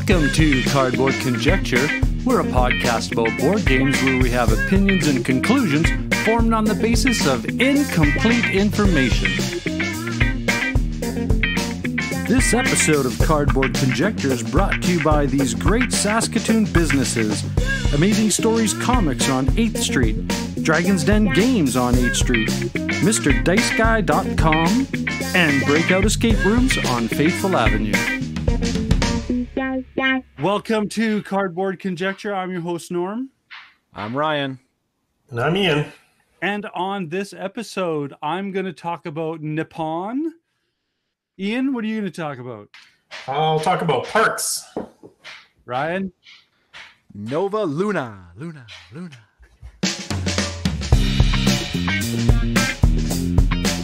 Welcome to Cardboard Conjecture. We're a podcast about board games where we have opinions and conclusions formed on the basis of incomplete information. This episode of Cardboard Conjecture is brought to you by these great Saskatoon businesses: Amazing Stories Comics on 8th Street, Dragon's Den Games on 8th Street, MrDiceGuy.com, and Breakout Escape Rooms on Faithful Avenue. Welcome to Cardboard Conjecture. I'm your host, Norm. I'm Ryan. And I'm Ian. And on this episode, I'm going to talk about Nippon. Ian, what are you going to talk about? I'll talk about parks. Ryan? Nova Luna.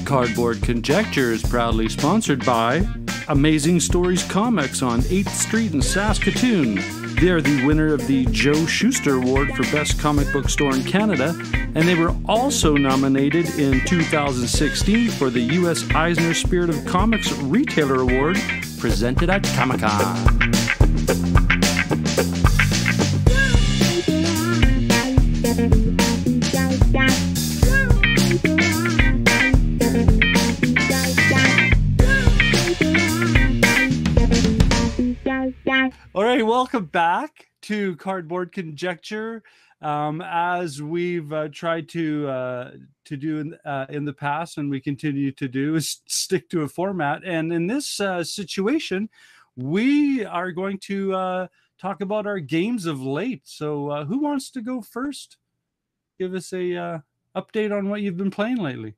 Cardboard Conjecture is proudly sponsored by Amazing Stories Comics on 8th Street in Saskatoon. They are the winner of the Joe Shuster Award for Best Comic Book Store in Canada, and they were also nominated in 2016 for the U.S. Eisner Spirit of Comics Retailer Award, presented at Comic-Con. All right, welcome back to Cardboard Conjecture. As we've tried to do in the past, and we continue to do, is stick to a format. And in this situation, we are going to talk about our games of late. So, who wants to go first? Give us a update on what you've been playing lately.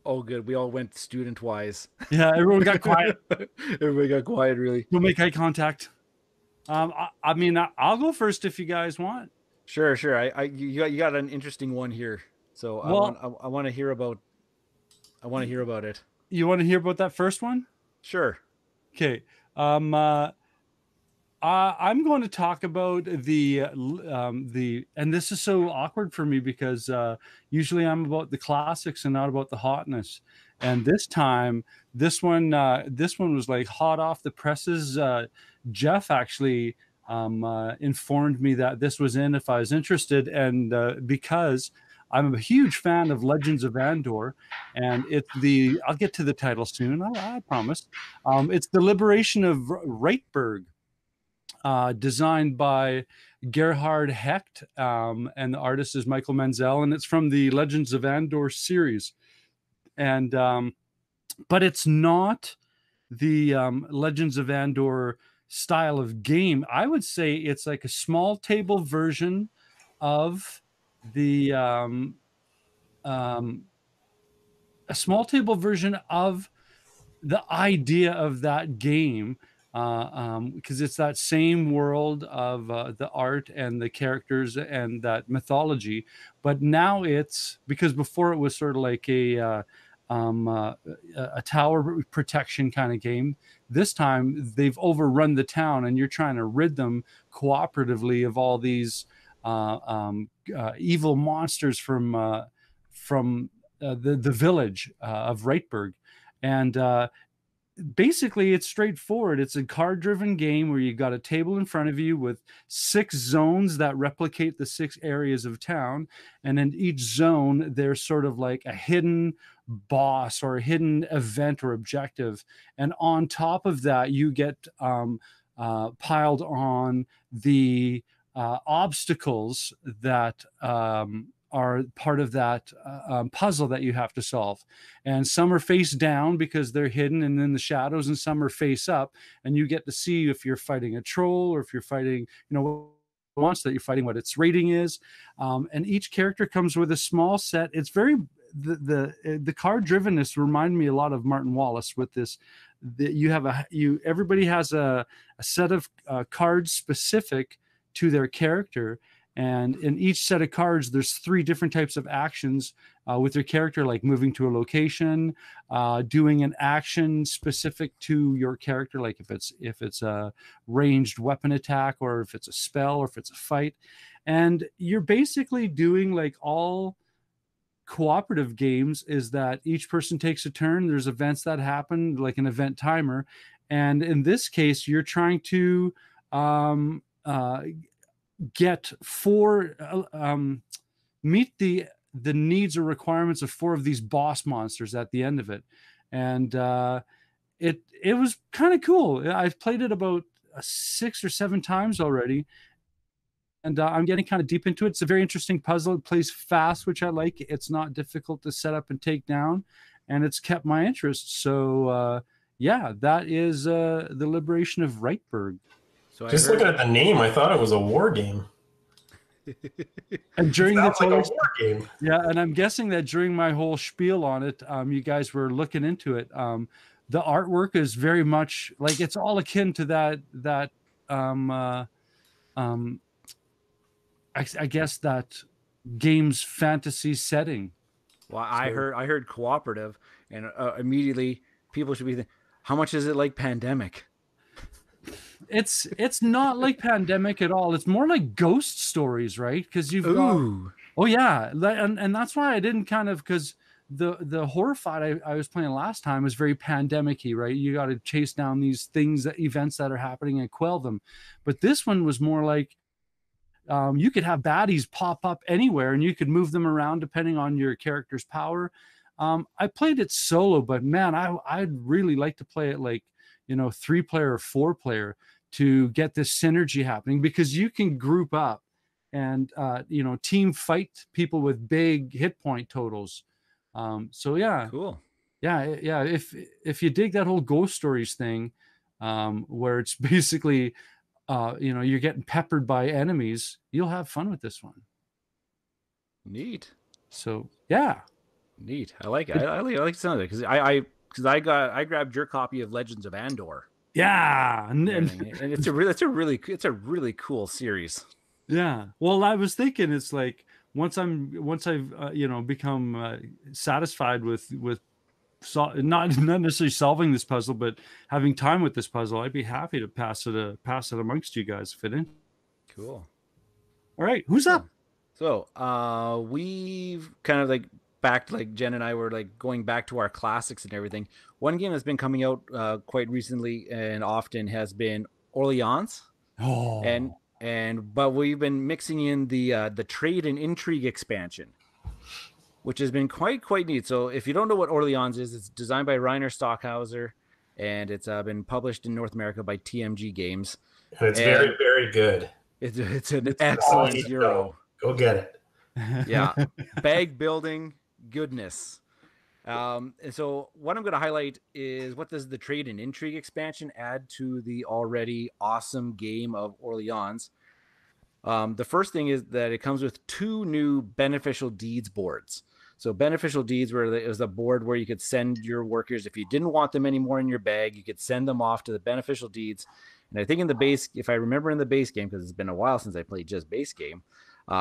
Oh, good. We all went student-wise. Yeah, everyone got quiet. Everybody got quiet, really. Don't make eye contact. I mean, I'll go first if you guys want. Sure. You got an interesting one here, so I want to hear about. I want to hear about it. You want to hear about that first one? Sure. Okay. I'm going to talk about the and this is so awkward for me because usually I'm about the classics and not about the hotness. And this time, this one was like hot off the presses. Jeff actually informed me that this was in if I was interested, and because I'm a huge fan of Legends of Andor, and I'll get to the title soon, I promise. It's the Liberation of Reitberg. Designed by Gerhard Hecht, and the artist is Michael Menzel, and it's from the Legends of Andor series. And but it's not the Legends of Andor style of game. I would say it's like a small table version of the idea of that game. Because it's that same world of the art and the characters and that mythology, but now it's because before it was sort of like a tower protection kind of game. This time they've overrun the town, and you're trying to rid them cooperatively of all these evil monsters from the village of Reitberg, and basically it's straightforward. It's a card-driven game where you got a table in front of you with 6 zones that replicate the 6 areas of town, and in each zone there's sort of like a hidden boss or a hidden event or objective, and on top of that you get piled on the obstacles that are part of that puzzle that you have to solve. And some are face down because they're hidden and in the shadows, and some are face up, and you get to see if you're fighting a troll or if you're fighting, what monster that you're fighting, what its rating is. And each character comes with a small set. It's very, the card drivenness reminded me a lot of Martin Wallace with this. Everybody has a set of cards specific to their character. And in each set of cards, there's 3 different types of actions with your character, like moving to a location, doing an action specific to your character, like if it's a ranged weapon attack, or if it's a spell, or if it's a fight. And you're basically doing, like all cooperative games, is that each person takes a turn. There's events that happen, like an event timer, And in this case, you're trying to get meet the needs or requirements of 4 of these boss monsters at the end of it. And it was kind of cool. I've played it about 6 or 7 times already, and I'm getting kind of deep into it. It's a very interesting puzzle. It plays fast, which I like. It's not difficult to set up and take down, and it's kept my interest. So yeah, that is the Liberation of Reitberg. So just looking at the name, I thought it was a war game. And during like a war game. Yeah, and I'm guessing that during my whole spiel on it, you guys were looking into it. The artwork is very much like, it's all akin to that I guess that game's fantasy setting. Well, I heard cooperative, and immediately people should be thinking, how much is it like Pandemic? It's not like Pandemic at all. It's more like ghost stories, right? Because you've got, oh yeah, and that's why I didn't because the horror fight I was playing last time was very pandemic-y, right? You got to chase down these events that are happening and quell them. But this one was more like, you could have baddies pop up anywhere and you could move them around depending on your character's power. I played it solo, but man, I'd really like to play it like, 3-player or 4-player to get this synergy happening, because you can group up and team fight people with big hit point totals. So yeah, cool. Yeah. If you dig that whole ghost stories thing, where it's basically you're getting peppered by enemies, you'll have fun with this one. Neat. So yeah, neat. I like it. I like some of it because I grabbed your copy of Legends of Andor. Yeah, and it's a really cool series. Yeah. Well, I was thinking it's like once I've become satisfied with not necessarily solving this puzzle, but having time with this puzzle, I'd be happy to pass it amongst you guys if it in. Cool. All right, who's up? So we've kind of like back to, like, Jen and I were like going back to our classics and everything. One game that's been coming out quite recently and often has been Orleans. Oh. But we've been mixing in the trade and intrigue expansion, which has been quite neat. So if you don't know what Orleans is, it's designed by Rainer Stockhauser, and it's been published in North America by TMG Games. And it's very, very good. It's an excellent Euro. Go get it. Yeah. Bag building goodness. And so what I'm going to highlight is, what does the trade and intrigue expansion add to the already awesome game of Orleans? The first thing is that it comes with 2 new beneficial deeds boards. So beneficial deeds is a board where you could send your workers, if you didn't want them anymore in your bag, you could send them off to the beneficial deeds. And I think in the base, if I remember in the base game, because it's been a while since I played just base game,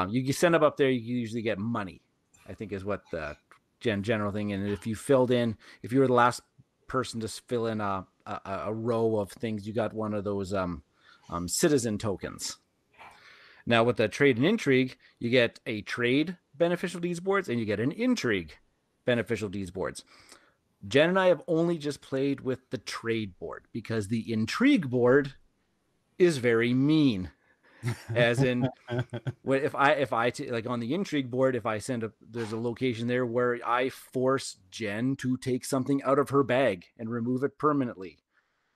you send them up there, you usually get money, I think is what the general thing. And if you were the last person to fill in a row of things, you got one of those citizen tokens. Now with the trade and intrigue, you get a trade beneficial deeds boards and you get an intrigue beneficial deeds boards. Jen and I have only just played with the trade board because the intrigue board is very mean. As in, if I like on the intrigue board, if I there's a location there where I force Jen to take something out of her bag and remove it permanently,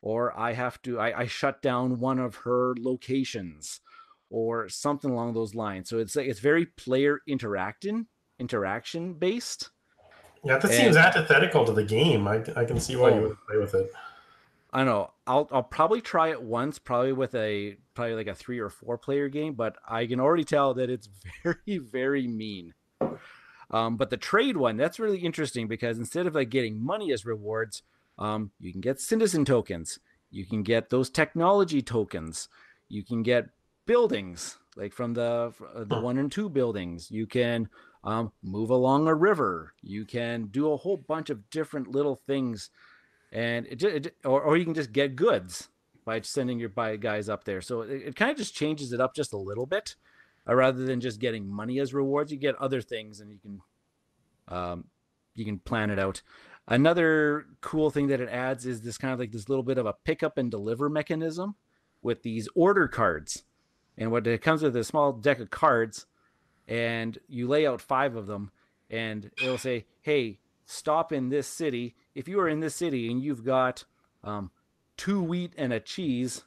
or I shut down one of her locations, or something along those lines. So it's very player interaction based. Yeah, that seems antithetical to the game. I can see why you would play with it. I know. I'll probably try it once, probably like a 3 or 4 player game, but I can already tell that it's very, very mean. But the trade one, that's really interesting because instead of like getting money as rewards, you can get citizen tokens. You can get those technology tokens. You can get buildings, like from the 1 and 2 buildings. You can move along a river. You can do a whole bunch of different little things. And or you can just get goods by sending your guys up there. So it kind of just changes it up just a little bit, rather than just getting money as rewards. You get other things, and you can plan it out. Another cool thing that it adds is this kind of like this little bit of a pick up and deliver mechanism with these order cards. And what it comes with is a small deck of cards, and you lay out 5 of them, and it'll say, hey, stop in this city. If you are in this city and you've got 2 wheat and a cheese,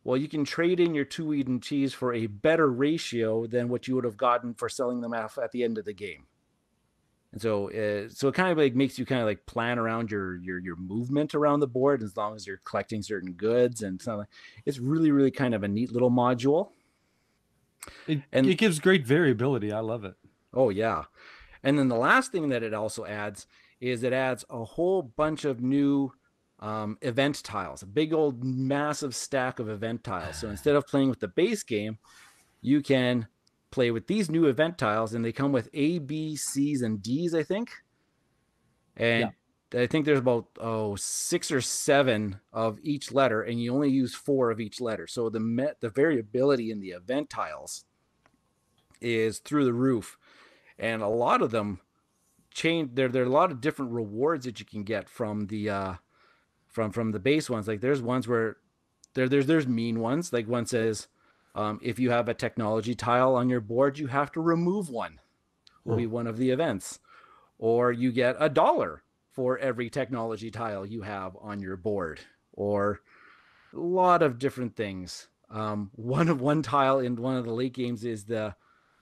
well, you can trade in your 2 wheat and cheese for a better ratio than what you would have gotten for selling them off at the end of the game. And so it kind of like makes you kind of like plan around your movement around the board, as long as you're collecting certain goods and something. It's really, really kind of a neat little module. It gives great variability. I love it. Oh, yeah. And then the last thing that it also adds is it adds a whole bunch of new event tiles, a big old massive stack of event tiles. So instead of playing with the base game, you can play with these new event tiles, and they come with A, B, C's, and D's, I think. And I think there's about 6 or 7 of each letter, and you only use 4 of each letter. So the variability in the event tiles is through the roof, and a lot of them change. There are a lot of different rewards that you can get from the from the base ones. Like there's ones where there's mean ones. Like one says, if you have a technology tile on your board, you have to remove one. Will be one of the events. Or you get $1 for every technology tile you have on your board, or a lot of different things. One tile in one of the late games is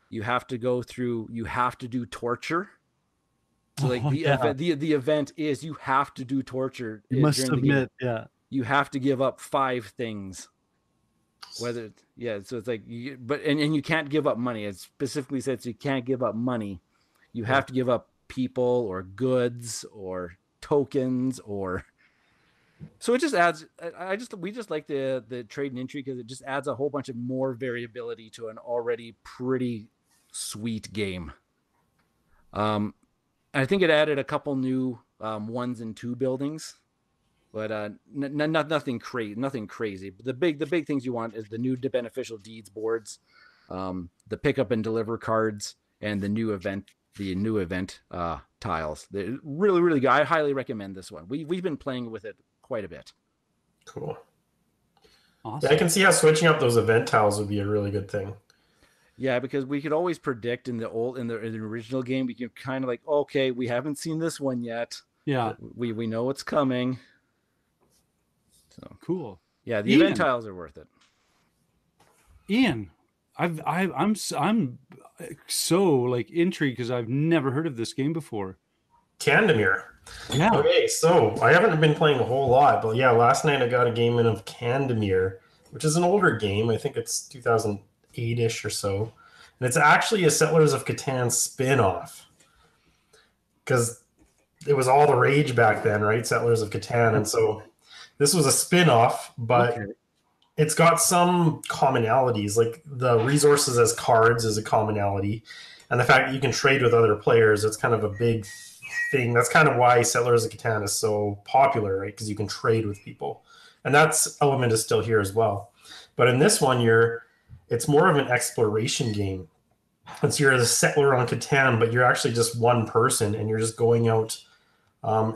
you have to do torture. So like the event is you have to do torture. You must submit. Yeah. You have to give up 5 things. So it's like, and you can't give up money. It specifically says you can't give up money. You have to give up people or goods or tokens so it just adds. We just like the trade and intrigue because it just adds a whole bunch of more variability to an already pretty sweet game. I think it added a couple new 1s and 2 buildings. But nothing crazy. But the big things you want is the new beneficial deeds boards, the pick up and deliver cards, and the new event tiles. They're really, really good. I highly recommend this one. We've been playing with it quite a bit. Cool. Awesome. Yeah, I can see how switching up those event tiles would be a really good thing. Yeah, because we could always predict in the original game, we can kind of like, okay, we haven't seen this one yet. Yeah, we know it's coming. So cool. Yeah, the event tiles are worth it. Ian, I'm so like intrigued because I've never heard of this game before. Candemir. Yeah. Okay, so I haven't been playing a whole lot, but yeah, last night I got a game in of Candemir, which is an older game. I think it's 2008-ish or so. And it's actually a Settlers of Catan spin-off. Because it was all the rage back then, right? Settlers of Catan. And so this was a spin-off, but it's got some commonalities. Like the resources as cards is a commonality. And the fact that you can trade with other players, it's kind of a big thing. That's kind of why Settlers of Catan is so popular, right? Because you can trade with people. And that element is still here as well. But in this one, it's more of an exploration game. And so you're the settler on Catan, but you're actually just one person, and you're just going out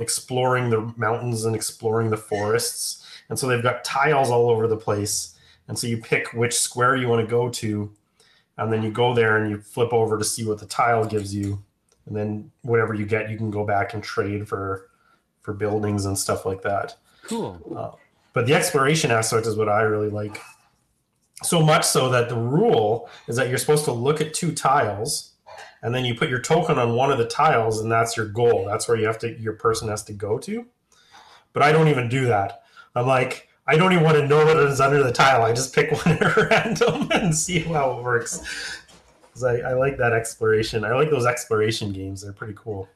exploring the mountains and exploring the forests. And so they've got tiles all over the place. And so you pick which square you want to go to, and then you go there and you flip over to see what the tile gives you. And then whatever you get, you can go back and trade for buildings and stuff like that. Cool. But the exploration aspect is what I really like. So much so that the rule is that you're supposed to look at 2 tiles, and then you put your token on one of the tiles, and that's your goal. That's where your person has to go to. But I don't even do that. I'm like, I don't even want to know what is under the tile. I just pick one at random and see how it works. Because I like that exploration. I like those exploration games. They're pretty cool.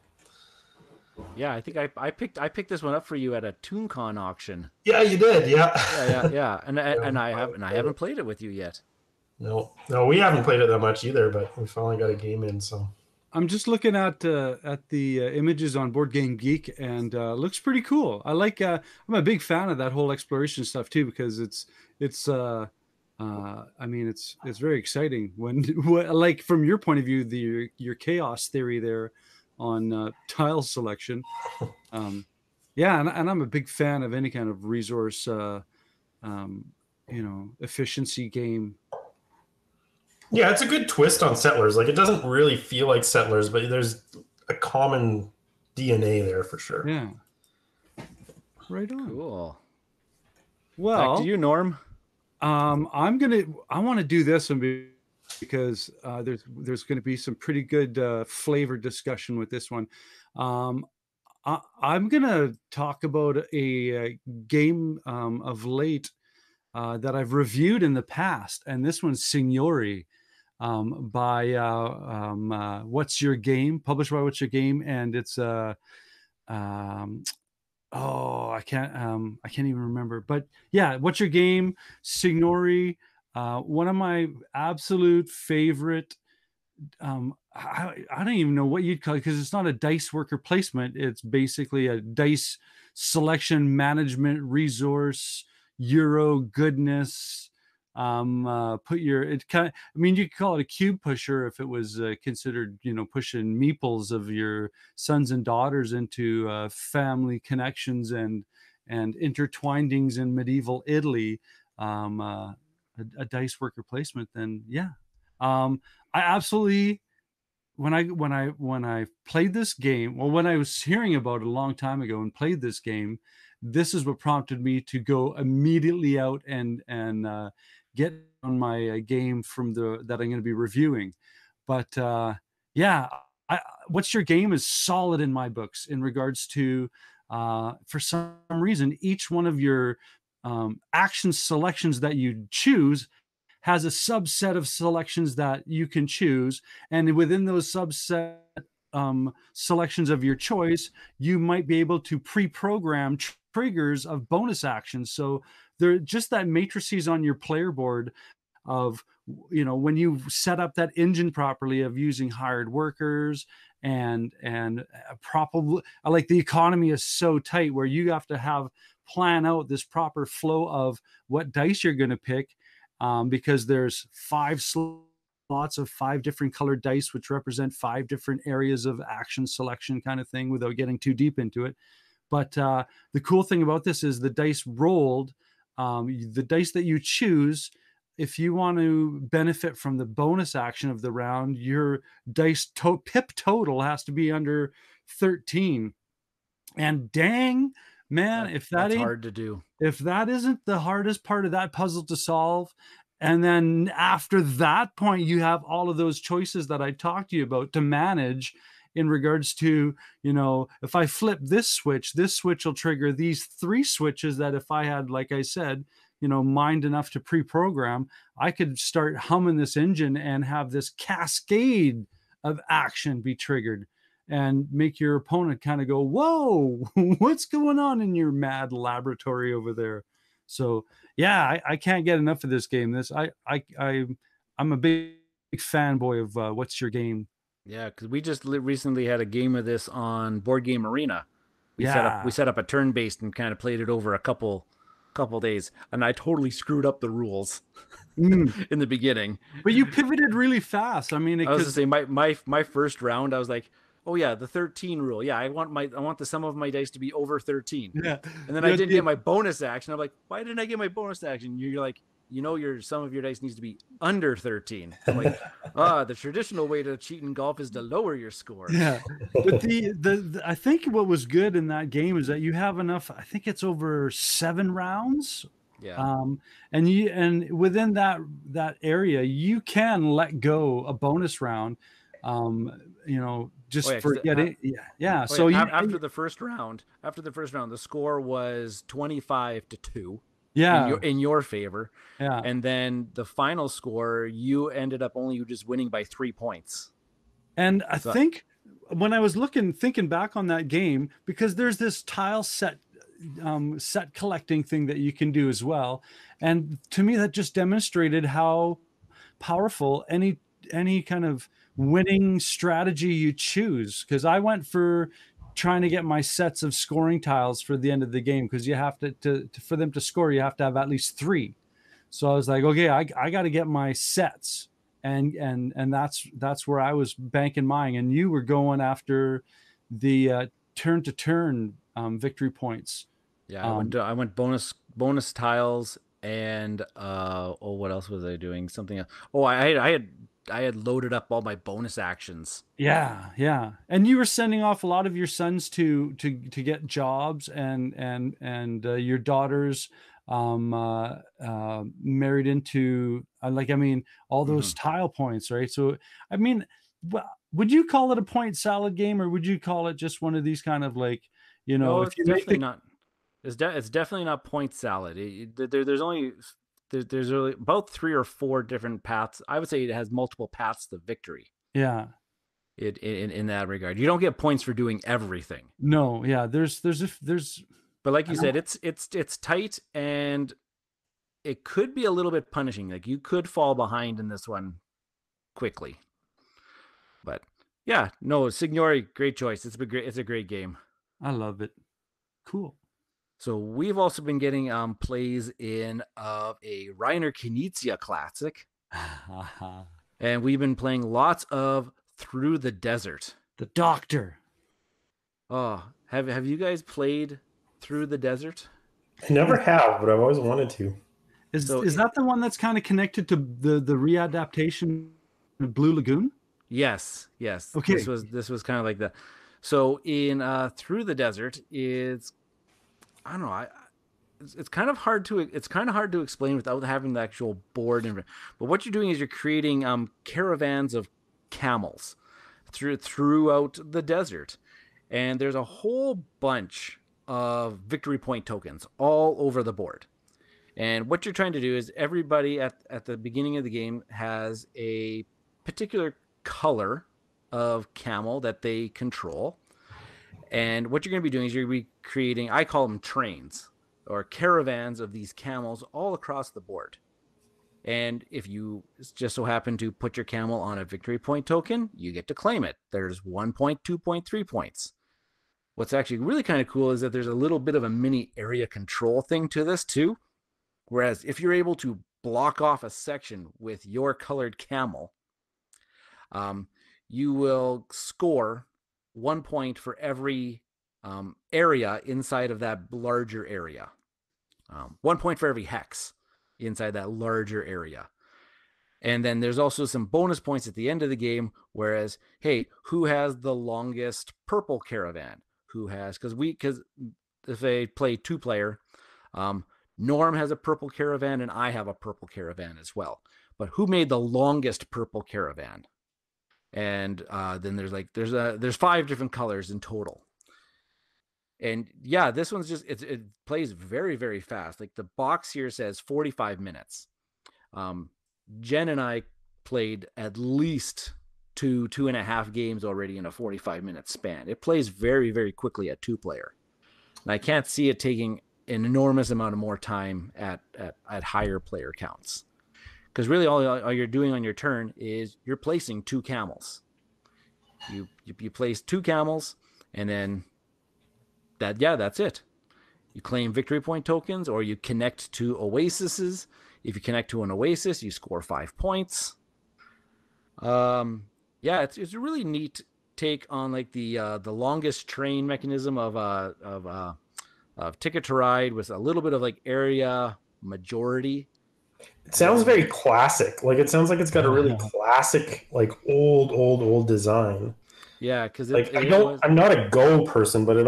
Yeah, I think I picked this one up for you at a ToonCon auction. Yeah, you did. Yeah. Yeah. And I haven't played it with you yet. No, we haven't played it that much either, but we finally got a game in. So I'm just looking at the images on Board Game Geek, and looks pretty cool. I like. I'm a big fan of that whole exploration stuff too, because it's very exciting when like from your point of view, your chaos theory there tile selection. Yeah, and I'm a big fan of any kind of resource, efficiency game. Yeah, it's a good twist on Settlers. Like, it doesn't really feel like Settlers, but there's a common DNA there for sure. Yeah. Right on. Cool. Well, back to you, Norm. I want to do this one because there's going to be some pretty good flavor discussion with this one. I'm going to talk about a game of late that I've reviewed in the past, and this one's Signori by What's Your Game, published by What's Your Game, and it's I can't even remember, but yeah, What's Your Game, Signori, one of my absolute favorite. I don't even know what you'd call it, because it's not a dice worker placement. It's basically a dice selection management resource, Euro goodness. You could call it a cube pusher if it was considered, pushing meeples of your sons and daughters into family connections and intertwinings in medieval Italy. A dice worker placement, then yeah. I absolutely, when I played this game, well, when I was hearing about it a long time ago and played this game, this is what prompted me to go immediately out and get on my game that I'm going to be reviewing. But yeah, What's Your Game is solid in my books in regards to, for some reason, each one of your action selections that you choose has a subset of selections that you can choose, and within those subset selections of your choice, you might be able to pre-program triggers of bonus actions. So they're just that matrices on your player board of, when you set up that engine properly of using hired workers and probably, like, the economy is so tight where you have to plan out this proper flow of what dice you're going to pick. Because there's 5 slots of 5 different colored dice, which represent 5 different areas of action selection kind of thing, without getting too deep into it. But the cool thing about this is the dice rolled, the dice that you choose, if you want to benefit from the bonus action of the round, your dice pip total has to be under 13. And dang, man, if that's hard to do, if that isn't the hardest part of that puzzle to solve, and then after that point, you have all of those choices that I talked to you about to manage in regards to, if I flip this switch will trigger these 3 switches that if I had, like I said, mind enough to pre-program, I could start humming this engine and have this cascade of action be triggered and make your opponent kind of go, whoa, what's going on in your mad laboratory over there? So yeah, I can't get enough of this game. I'm a big fanboy of What's Your Game. Yeah, because we just recently had a game of this on Board Game Arena. We set up a turn-based and kind of played it over a couple days, and I totally screwed up the rules in the beginning. But you pivoted really fast. I mean, I was to say my first round, I was like, oh yeah, the 13 rule. Yeah, I want the sum of my dice to be over 13. Yeah. And then I didn't get my bonus action. I'm like, why didn't I get my bonus action? You're like, your sum of your dice needs to be under 13. I'm like, the traditional way to cheat in golf is to lower your score. Yeah. But I think what was good in that game is that you have enough, I think it's over 7 rounds. Yeah. And within that area, you can let go a bonus round. Just forget it. So after the first round, the score was 25-2. Yeah, in your favor. Yeah, and then the final score, you ended up only just winning by 3 points. And I think when I was thinking back on that game, because there's this tile set collecting thing that you can do as well, and to me that just demonstrated how powerful any kind of winning strategy you choose. Because I went for trying to get my sets of scoring tiles for the end of the game, because you have to for them to score, you have to have at least 3. So I was like, okay, I got to get my sets, and that's where I was banking mine, and you were going after the turn to turn victory points. Yeah, I went bonus tiles, and what else was I doing? Something else. Oh, I had loaded up all my bonus actions. Yeah, and you were sending off a lot of your sons to get jobs, and your daughters married into all those tile points, right? So I mean, would you call it a point salad game, or would you call it just one of these kind of like, No, if it's you definitely not. It's definitely not point salad. There's really about 3 or 4 different paths. I would say it has multiple paths to victory. Yeah. In that regard, you don't get points for doing everything. No, yeah. There's. But like you said, it's tight, and it could be a little bit punishing. Like you could fall behind in this one quickly. But yeah, no, Signori, great choice. It's a great game. I love it. Cool. So we've also been getting plays in of a Reiner Knizia classic. And we've been playing lots of Through the Desert. The Doctor. Oh, have you guys played Through the Desert? I never have, but I've always wanted to. Is that the one that's kind of connected to the readaptation of Blue Lagoon? Yes. Okay. This was kind of like that. So in Through the Desert, it's kind of hard to explain without having the actual board. But what you're doing is you're creating caravans of camels throughout the desert, and there's a whole bunch of victory point tokens all over the board. And what you're trying to do is everybody at the beginning of the game has a particular color of camel that they control. And what you're going to be doing is you're going to be creating, I call them trains or caravans of these camels all across the board. And if you just so happen to put your camel on a victory point token, you get to claim it. There's 1 point, 2 point, 3 points. What's actually really kind of cool is that there's a little bit of a mini area control thing to this too. Whereas if you're able to block off a section with your colored camel, you will score 1 point for every area inside of that larger area. 1 point for every hex inside that larger area. And then there's also some bonus points at the end of the game, whereas, hey, who has the longest purple caravan? Because if they play 2-player, Norm has a purple caravan and I have a purple caravan as well. But who made the longest purple caravan? And then there's 5 different colors in total. And yeah, this one's just it plays very, very fast. Like the box here says 45 minutes. Jen and I played at least 2.5 games already in a 45-minute span. It plays very, very quickly at 2-player. And I can't see it taking an enormous amount of more time at higher player counts. Because really all you're doing on your turn is you're placing 2 camels. You place 2 camels, and then that's it. You claim victory point tokens, or you connect to oases. If you connect to an oasis, you score 5 points. It's a really neat take on like the longest train mechanism of Ticket to Ride with a little bit of like area majority. It sounds very classic. Like it sounds like it's got a really classic, like old design. Yeah, because I'm not a Go person, but I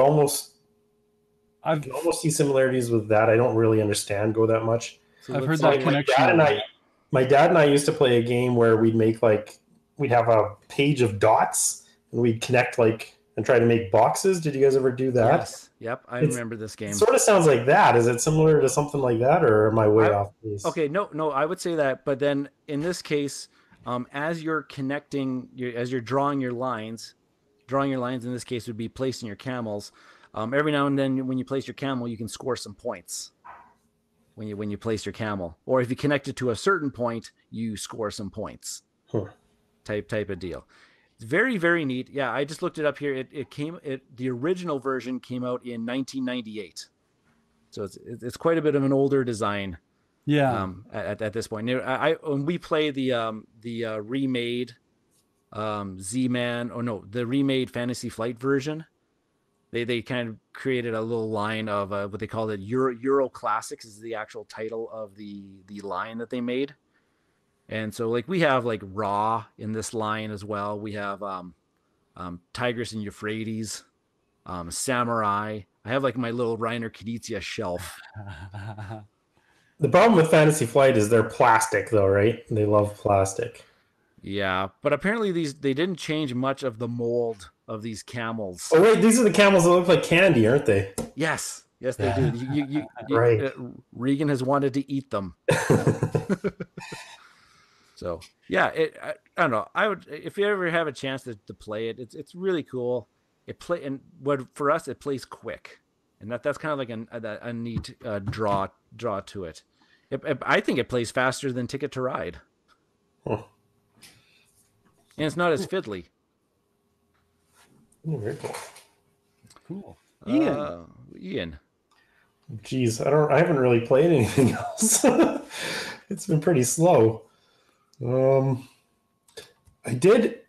can almost see similarities with that. I don't really understand Go that much. So I've heard that connection. My dad and I used to play a game where we'd have a page of dots and we'd connect and try to make boxes. Did you guys ever do that? Yes. Yep. I remember this game. It sort of sounds like that. Is it similar to something like that, or am I way off base? Okay. No, I would say that. But then in this case, as you're connecting, as you're drawing your lines in this case would be placing your camels. Every now and then when you place your camel, you can score some points when you place your camel. Or if you connect it to a certain point, you score some points. Type of deal. It's very, very neat. Yeah, I just looked it up here. The original version came out in 1998. So it's quite a bit of an older design. Yeah. At this point. When we play the remade Z-Man, the remade Fantasy Flight version, they kind of created a little line of what they call it Euro Classics is the actual title of the line that they made. And so like we have like Raw in this line as well. We have Tigris and Euphrates, Samurai. I have like my little Reiner Knizia shelf. The problem with Fantasy Flight is they're plastic, though, right? They love plastic. Yeah, but apparently they didn't change much of the mold of these camels. Oh wait, these are the camels that look like candy, aren't they? Yes, they do. Right. Regan has wanted to eat them. So yeah, I don't know. I would, if you ever have a chance to play it, it's really cool. For us it plays quick, and that's kind of like a neat draw to it. I think it plays faster than Ticket to Ride. Huh. And it's not as fiddly. Very cool. Cool. Ian. Geez, I haven't really played anything else. It's been pretty slow. I did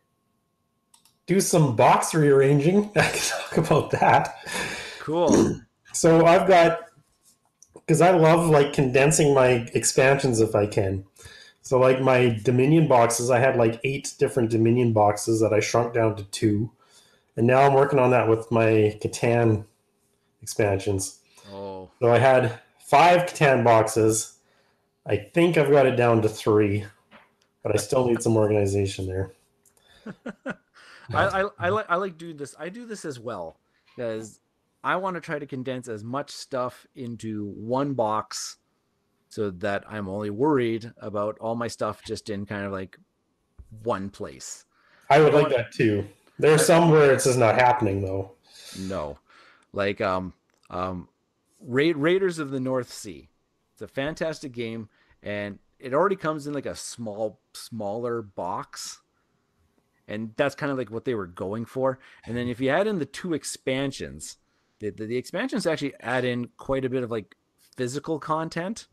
do some box rearranging. I can talk about that. Cool. So I've got, because I love like condensing my expansions if I can. So like my Dominion boxes, I had like 8 different Dominion boxes that I shrunk down to 2. And now I'm working on that with my Catan expansions. Oh. So I had 5 Catan boxes. I think I've got it down to 3, but I still need some organization there. I like doing this. I do this as well because I want to try to condense as much stuff into one box so that I'm only worried about all my stuff just in kind of like one place. I would like that too. There's some where it's just not happening though. No, like Raiders of the North Sea. It's a fantastic game, and it already comes in like a smaller box, and that's kind of like what they were going for. And then if you add in the 2 expansions, the expansions actually add in quite a bit of like physical content,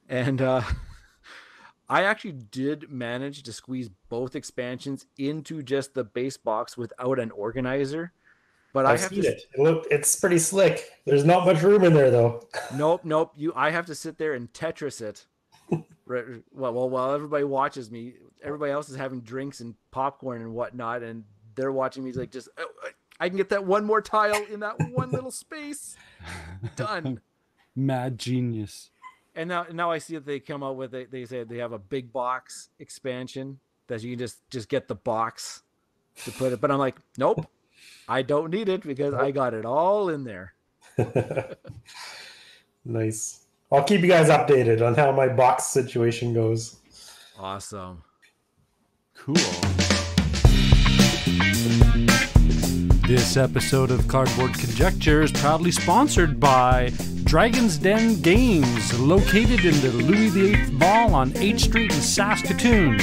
and I actually did manage to squeeze both expansions into just the base box without an organizer. But I've seen it. It's pretty slick. There's not much room in there though. Nope. I have to sit there and Tetris it. Well, while everybody watches me, everybody else is having drinks and popcorn and whatnot, and they're watching me like just. I can get that one more tile in that one little space. Done. Mad genius. And now I see that they come out with they say they have a big box expansion that you can just get the box to put it. But I'm like, nope, I don't need it because I got it all in there. Nice. I'll keep you guys updated on how my box situation goes. Awesome. Cool. This episode of Cardboard Conjecture is proudly sponsored by Dragon's Den Games, located in the Louis VIII Mall on 8th Street in Saskatoon.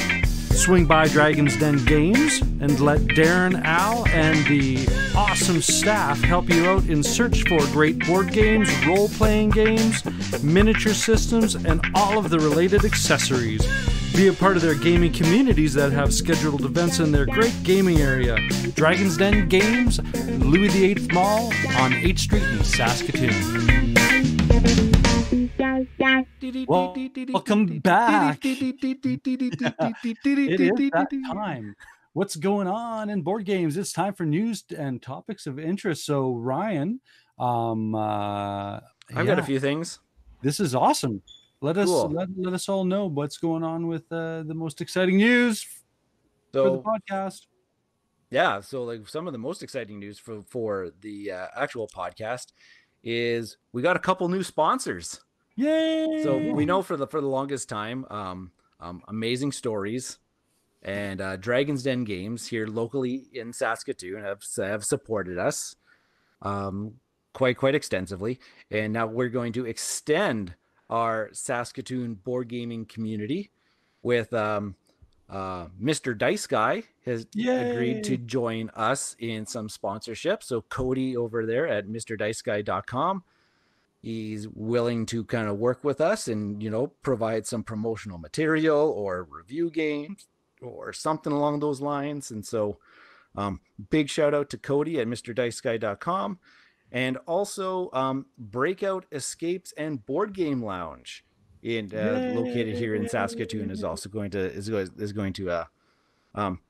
Swing by Dragon's Den Games and let Darren, Al, and the awesome staff help you out in search for great board games, role-playing games, miniature systems, and all of the related accessories. Be a part of their gaming communities that have scheduled events in their great gaming area. Dragon's Den Games, Louis VIII Mall on 8th Street in Saskatoon. Welcome back. It is that time. What's going on in board games? It's time for news and topics of interest. So Ryan, I've got a few things. This is awesome. Let us all know what's going on with the most exciting news for the podcast. Yeah, so like some of the most exciting news for the actual podcast is we got a couple new sponsors. Yay! So we know for the longest time, Amazing Stories and Dragon's Den Games here locally in Saskatoon have supported us quite extensively, and now we're going to extend our Saskatoon board gaming community with Mr. Dice Guy has agreed to join us in some sponsorship. So Cody over there at MrDiceGuy.com He's willing to kind of work with us and, provide some promotional material or review games or something along those lines. And so big shout out to Cody at MrDiceGuy.com, and also Breakout Escapes and Board Game Lounge located here in Saskatoon is also going to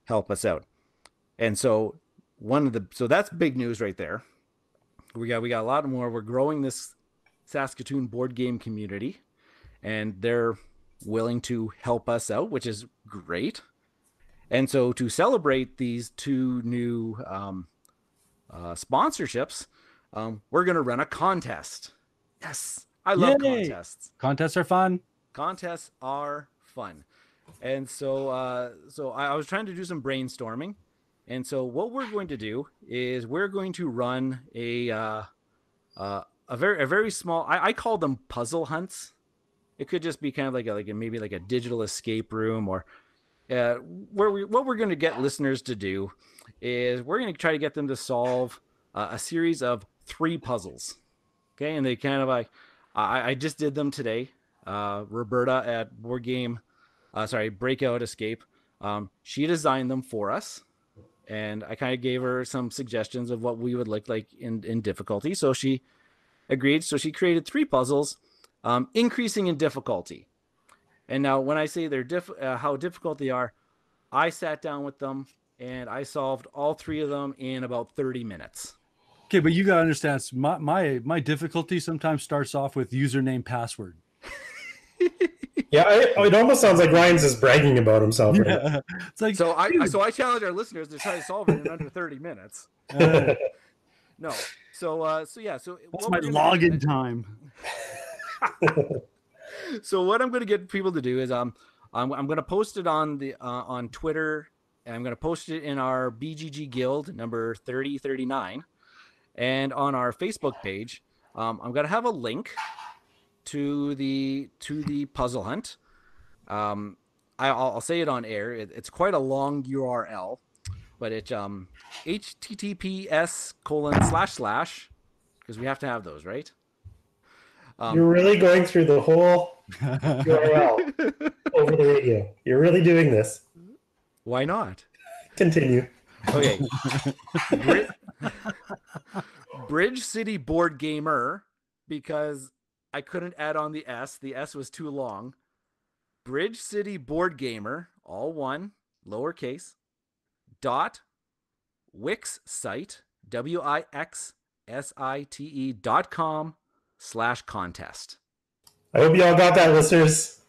help us out. And so that's big news right there. We got a lot more. We're growing this Saskatoon board game community, and they're willing to help us out, which is great. And so to celebrate these two new sponsorships, we're going to run a contest. Yes, I love contests. Contests are fun. Contests are fun. And so I was trying to do some brainstorming. And so what we're going to do is we're going to run a very small, I call them puzzle hunts. It could just be kind of maybe like a digital escape room, or what we're going to get listeners to do is we're going to try to get them to solve a series of 3 puzzles. Okay. And they kind of I just did them today. Roberta at Breakout Escape. She designed them for us. And I kind of gave her some suggestions of what we would like in difficulty. So she agreed. So she created 3 puzzles, increasing in difficulty. And now when I say they're how difficult they are, I sat down with them and I solved all 3 of them in about 30 minutes. Okay, but you got to understand, my difficulty sometimes starts off with username password. Yeah, it almost sounds like Ryan's just bragging about himself. Right? Yeah. It's like, so I challenge our listeners to try to solve it in under 30 minutes. No. So what's my login time? So what I'm going to get people to do is I'm going to post it on on Twitter, and I'm going to post it in our BGG Guild number 3039, and on our Facebook page. I'm going to have a link to the puzzle hunt. I'll say it on air. It's quite a long URL, but it's https:// because we have to have those, right? You're really going through the whole URL over the radio. You're really doing this. Why not? Continue. Okay. Bridge City Board Gamer, because I couldn't add on the S. The S was too long. Bridge City Board Gamer, all one, lowercase, .wixsite, WIXSITE.com/contest. I hope you all got that, listeners.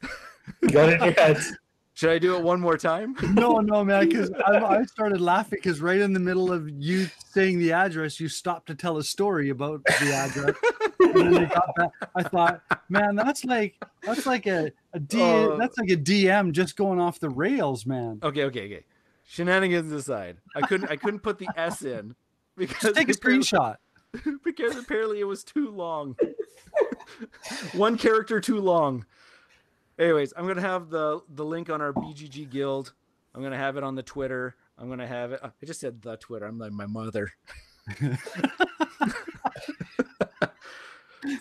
You got it in your heads. Should I do it one more time? No, man, because I started laughing because right in the middle of you saying the address, you stopped to tell a story about the address. And then they got that. I thought, man, that's like a DM just going off the rails, man. Okay. Shenanigans aside, I couldn't put the S in because just take a screenshot. Because apparently it was too long. One character too long. Anyways, I'm gonna have the link on our BGG Guild. I'm gonna have it on the Twitter. I'm gonna have it. I just said the Twitter. I'm like my mother.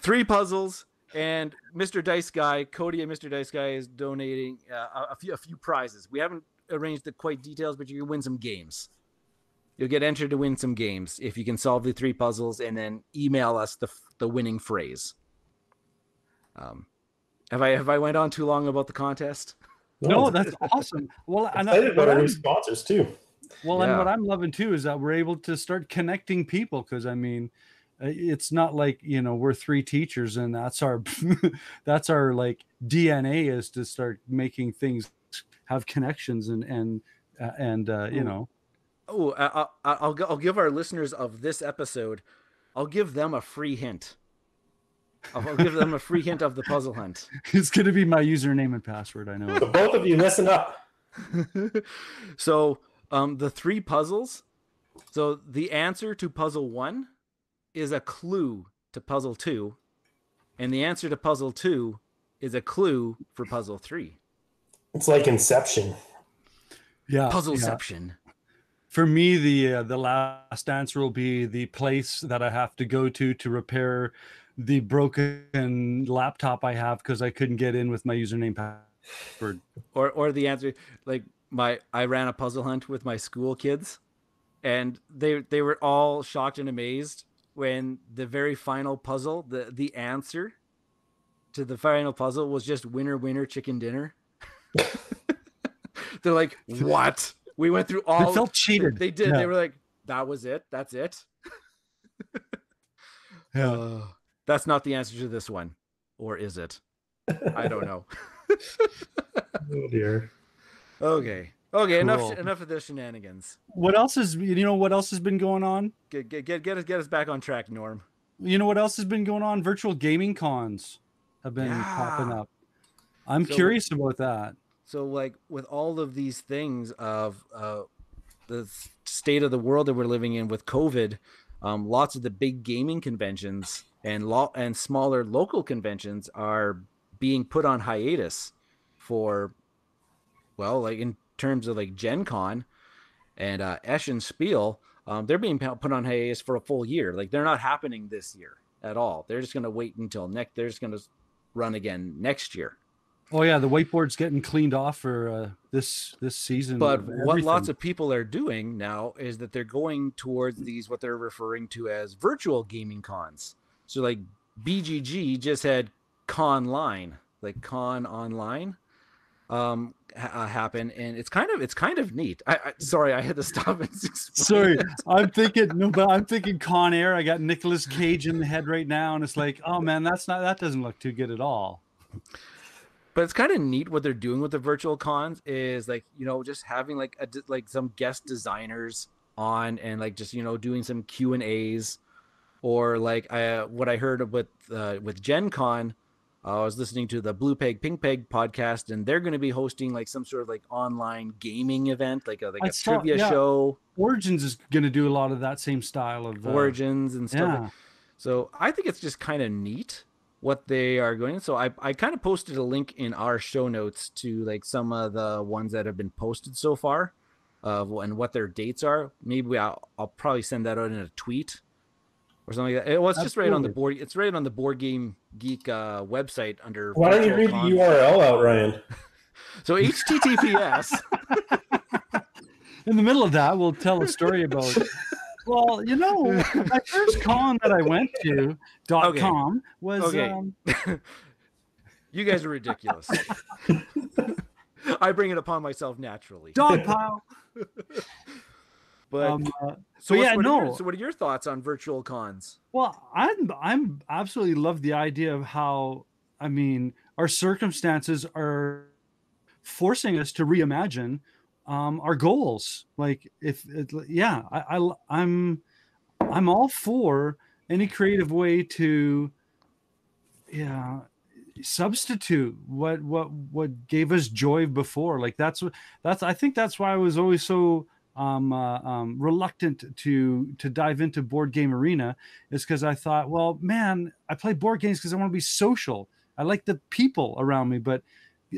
3 puzzles, and Mr. Dice Guy, Cody and Mr. Dice Guy is donating a few prizes. We haven't arranged the quite details, but you can win some games. You'll get entered to win some games if you can solve the 3 puzzles and then email us the winning phrase. Have I went on too long about the contest? No, that's awesome. Well, I'm excited about our new sponsors too. Well, and what I'm loving too is that we're able to start connecting people, because I mean, it's not like we're 3 teachers and that's our like DNA is to start making things have connections and I'll give our listeners of this episode, I'll give them a free hint. I'll give them a free hint of the puzzle hunt. It's going to be my username and password. I know. So both of you, listen up. So the 3 puzzles. So the answer to puzzle 1 is a clue to puzzle 2. And the answer to puzzle 2 is a clue for puzzle 3. It's like Inception. Yeah. Puzzleception. Yeah. For me, the last answer will be the place that I have to go to repair the broken laptop I have because I couldn't get in with my username password. Or the answer, like I ran a puzzle hunt with my school kids, and they were all shocked and amazed when the very final puzzle, the answer to the final puzzle was just winner, winner, chicken dinner. They're like, what? We went through all. They felt cheated. They did. Yeah. They were like, that was it. That's it. Yeah. That's not the answer to this one, or is it? I don't know. Oh dear. Okay. Cool. Enough of the shenanigans. What else has been going on? Get us back on track, Norm. You know what else has been going on? Virtual gaming cons have been popping up. I'm curious about that. So, like, with all of these things of the state of the world that we're living in with COVID, lots of the big gaming conventions and smaller local conventions are being put on hiatus for, well, like in terms of like Gen Con and Eschen Spiel, they're being put on hiatus for a full year. Like, they're not happening this year at all. They're just going to wait until they're just going to run again next year. Oh yeah, the whiteboard's getting cleaned off for this season. But what lots of people are doing now is that they're going towards these, what they're referring to as virtual gaming cons. So like BGG just had Con Online happen, and it's kind of neat. Sorry, I had to stop and explain. Sorry, I'm thinking Con Air. I got Nicolas Cage in the head right now, and it's like, oh man, that doesn't look too good at all. But it's kind of neat what they're doing with the virtual cons is like, just having like some guest designers on and like just, doing some Q&As, or like what I heard with Gen Con. I was listening to the Blue Peg Pink Peg podcast, and they're going to be hosting like some sort of like online gaming event, like a trivia show. Origins is going to do a lot of that same style of Origins and stuff. Yeah. So I think it's just kind of neat what they are going. So I kind of posted a link in our show notes to like some of the ones that have been posted so far, and what their dates are. Maybe I'll probably send that out in a tweet or something like that. It was just right on the board. It's right on the Board Game Geek website under. Why don't you read the URL out, Ryan? So HTTPS. In the middle of that, we'll tell a story about. Well, my first con that I went to .com was. Okay. You guys are ridiculous. I bring it upon myself naturally. Dog pile. But so what are your thoughts on virtual cons? Well, I'm absolutely love the idea of how, our circumstances are forcing us to reimagine our goals. Like I'm all for any creative way to substitute what gave us joy before. Like that's I think that's why I was always so reluctant to dive into Board Game Arena, is because I thought, well, man, I play board games because I want to be social. I like the people around me, but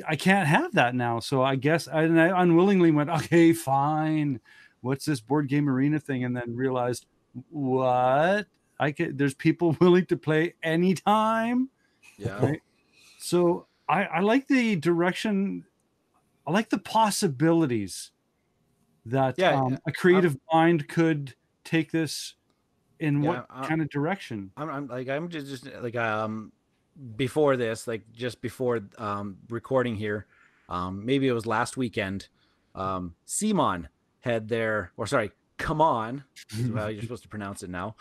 I can't have that now. So I guess I unwillingly went, okay, fine. What's this Board Game Arena thing? And then realized, what? There's people willing to play anytime. Yeah. Right? So I like the direction. I like the possibilities that a creative mind could take this in what kind of direction. I'm just like before this, like just before recording here, maybe it was last weekend, Simon had Come On, is how you're supposed to pronounce it now,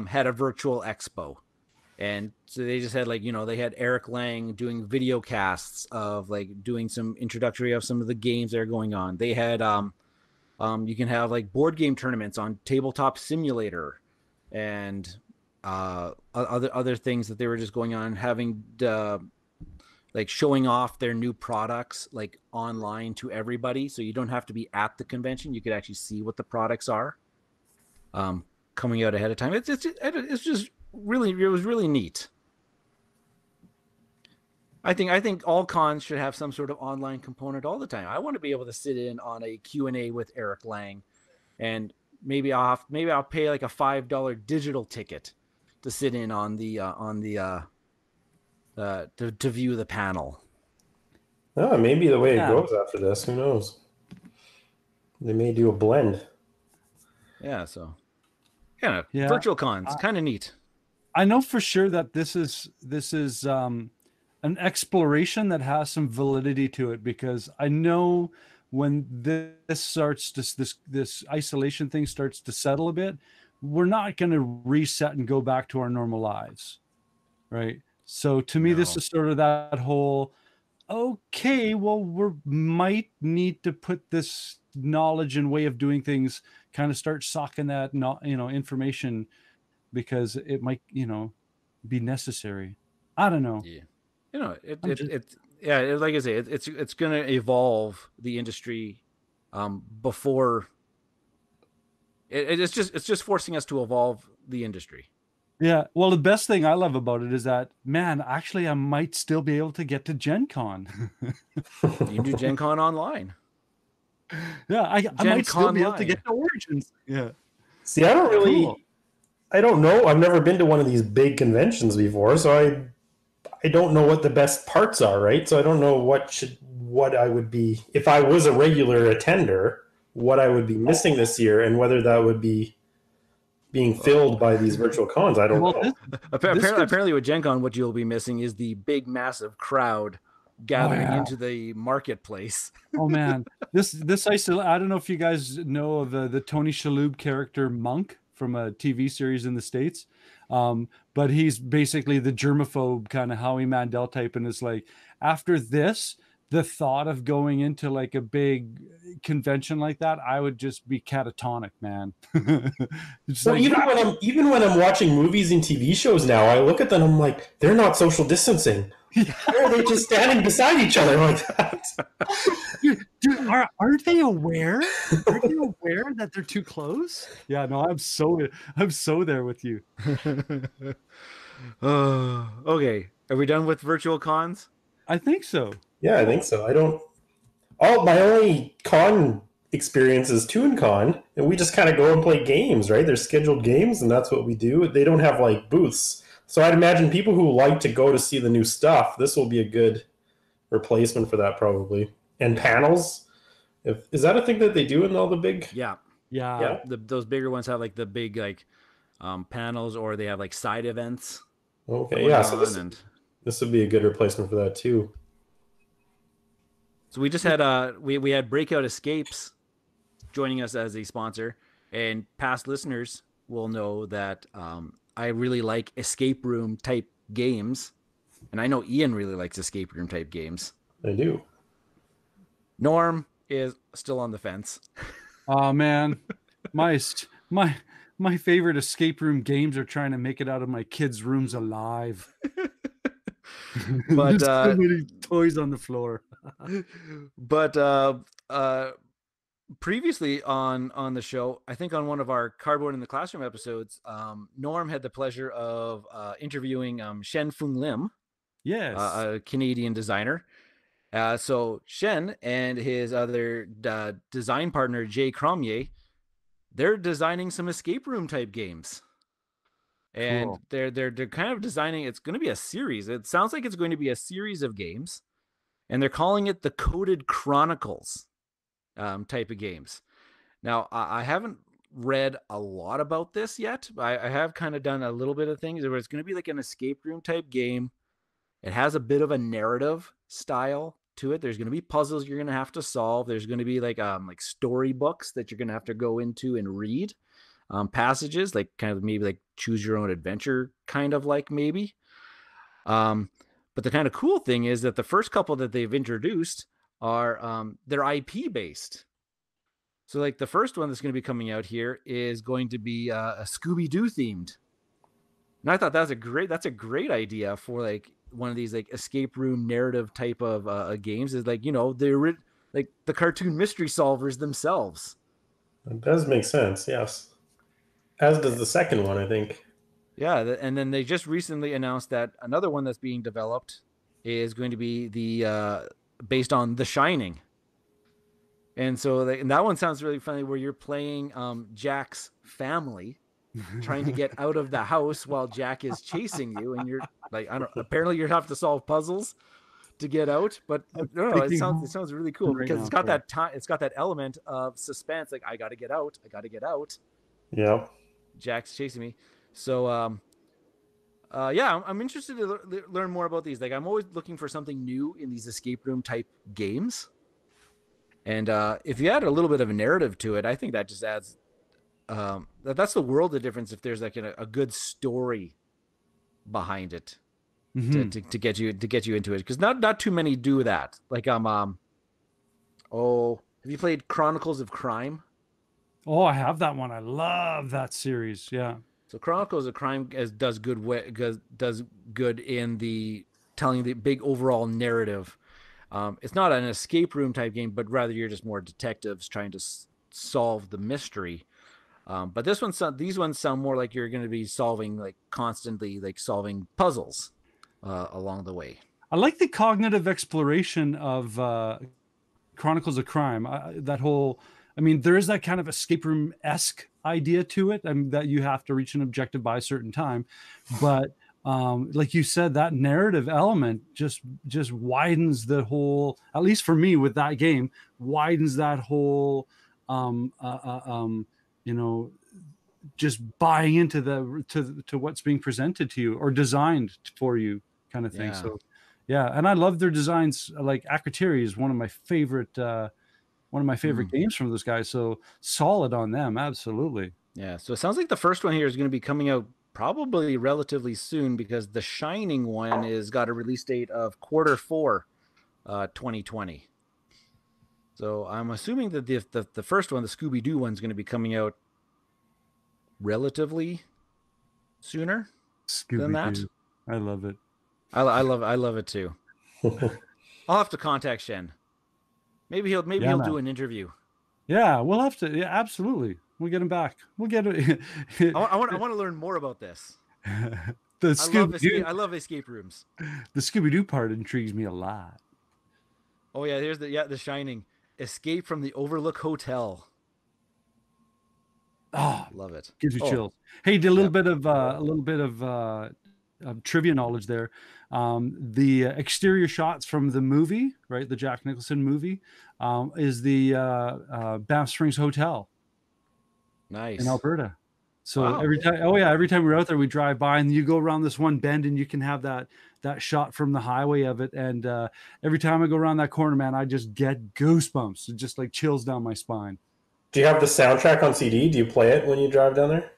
had a virtual expo. And so they just had they had Eric Lang doing video casts of like doing some introductory of some of the games that are going on. They had you can have like board game tournaments on Tabletop Simulator and other things that they were just going on, having like showing off their new products like online to everybody, so you don't have to be at the convention. You could actually see what the products are coming out ahead of time. It's just really, it was really neat. I think all cons should have some sort of online component all the time. I want to be able to sit in on a Q&A with Eric Lang, and maybe I'll pay like a $5 digital ticket to sit in on the to view the panel. Oh, maybe the way it goes after this. Who knows? They may do a blend. Yeah. So, virtual cons, kind of neat. I know for sure that this is an exploration that has some validity to it, because I know when this starts this isolation thing starts to settle a bit, we're not going to reset and go back to our normal lives, right? So to me, this is sort of that whole, okay, well, we might need to put this knowledge and way of doing things, kind of start socking that information, because it might be necessary. I don't know. Yeah. Like I say, it's going to evolve the industry before it's just forcing us to evolve the industry. Yeah. Well, the best thing I love about it is that, man, actually, I might still be able to get to Gen Con. You can do Gen Con online. Yeah. I might still be able to get to Origins. Yeah. See, I don't really, cool. I don't know. I've never been to one of these big conventions before, so I don't know what the best parts are, right? So I don't know what I would be, if I was a regular attender, what I would be missing this year, and whether that would be being filled by these virtual cons. I don't know. Apparently with Gen Con, what you'll be missing is the big, massive crowd gathering into the marketplace. Oh man, this I don't know if you guys know of the Tony Shalhoub character Monk from a TV series in the States. But he's basically the germaphobe kind of Howie Mandel type, and it's like, after this, the thought of going into like a big convention like that, I would just be catatonic, man. So like, even when I'm watching movies and TV shows now, I look at them, I'm like, they're not social distancing. Why are they just standing beside each other like that? Dude, aren't they aware? Aren't they aware that they're too close? Yeah, no, I'm so there with you. Okay, are we done with virtual cons? I think so. Yeah, I think so. My only con experience is ToonCon, and we just kind of go and play games, right? There's scheduled games, and that's what we do. They don't have like booths. So I'd imagine people who like to go to see the new stuff, this will be a good replacement for that probably. And panels, is that a thing that they do in all the big? Yeah. Those bigger ones have like the big like panels, or they have like side events. Okay, yeah. So this would be a good replacement for that too. So we just had we had Breakout Escapes joining us as a sponsor, and past listeners will know that I really like escape room type games, and I know Ian really likes escape room type games. I do. Norm is still on the fence. Oh man, my favorite escape room games are trying to make it out of my kids' rooms alive. But so many toys on the floor. But previously on the show, I think on one of our Cardboard in the Classroom episodes, Norm had the pleasure of interviewing Shen Fung Lim, yes, a Canadian designer. So Shen and his other design partner Jay Cromier, they're designing some escape room type games. And cool. they're kind of designing, it's going to be a series. It sounds like it's going to be a series of games, and they're calling it the Coded Chronicles type of games. Now, I haven't read a lot about this yet. I have kind of done a little bit of things where it's going to be like an escape room type game. It has a bit of a narrative style to it. There's going to be puzzles you're going to have to solve. There's going to be like storybooks that you're going to have to go into and read. Passages, like kind of maybe like choose your own adventure kind of like maybe. But the kind of cool thing is that the first couple that they've introduced are they're IP based. So like the first one that's going to be coming out here is going to be a Scooby-Doo themed. And I thought that's a great idea for like one of these like escape room narrative type of games, is like, they're like the cartoon mystery solvers themselves. It does make sense, yes. As does the second one, I think. Yeah, and then they just recently announced that another one that's being developed is going to be the based on The Shining. And so and that one sounds really funny, where you're playing Jack's family, trying to get out of the house while Jack is chasing you, and you're like, I don't. Apparently, you have to solve puzzles to get out. But no, it sounds really cool because it's got that time. It's got that element of suspense. Like, I got to get out. I got to get out. Yeah. Jack's chasing me. So yeah, I'm interested to learn more about these. Like, I'm always looking for something new in these escape room type games. And if you add a little bit of a narrative to it, I think that just adds. That's the world of difference if there's like a good story behind it to get you into it, because not too many do that. Like have you played Chronicles of Crime? Oh, I have that one. I love that series. Yeah. So Chronicles of Crime does good in the telling the big overall narrative. It's not an escape room type game, but rather you're just more detectives trying to solve the mystery. But these ones sound more like you're going to be constantly solving puzzles along the way. I like the cognitive exploration of Chronicles of Crime. There is that kind of escape room-esque idea to it, that you have to reach an objective by a certain time. But like you said, that narrative element just widens the whole, at least for me with that game, widens that whole just buying into to what's being presented to you or designed for you kind of thing. Yeah. So yeah, and I love their designs. Like Akrotiri is one of my favorite games from those guys. So solid on them, absolutely. Yeah, so it sounds like the first one here is going to be coming out probably relatively soon, because the Shining one is got a release date of Q4 2020. So I'm assuming that the first one, the Scooby-Doo one, is going to be coming out relatively sooner than that. I love it. I love it too. I'll have to contact Shen. Maybe he'll do an interview. Yeah, we'll have to. Yeah, absolutely. We'll get him back. We'll get it. I want to learn more about this. I love escape rooms. The Scooby-Doo part intrigues me a lot. Oh yeah, here's the Shining. Escape from the Overlook Hotel. Oh, love it. Gives you chills. Hey, did a little bit of trivia knowledge there. The exterior shots from the movie, right, the Jack Nicholson movie, is the Banff Springs Hotel. Nice. In Alberta. So every time we're out there, we drive by, and you go around this one bend, and you can have that shot from the highway of it. And every time I go around that corner, man, I just get goosebumps. It just like chills down my spine. Do you have the soundtrack on CD? Do you play it when you drive down there?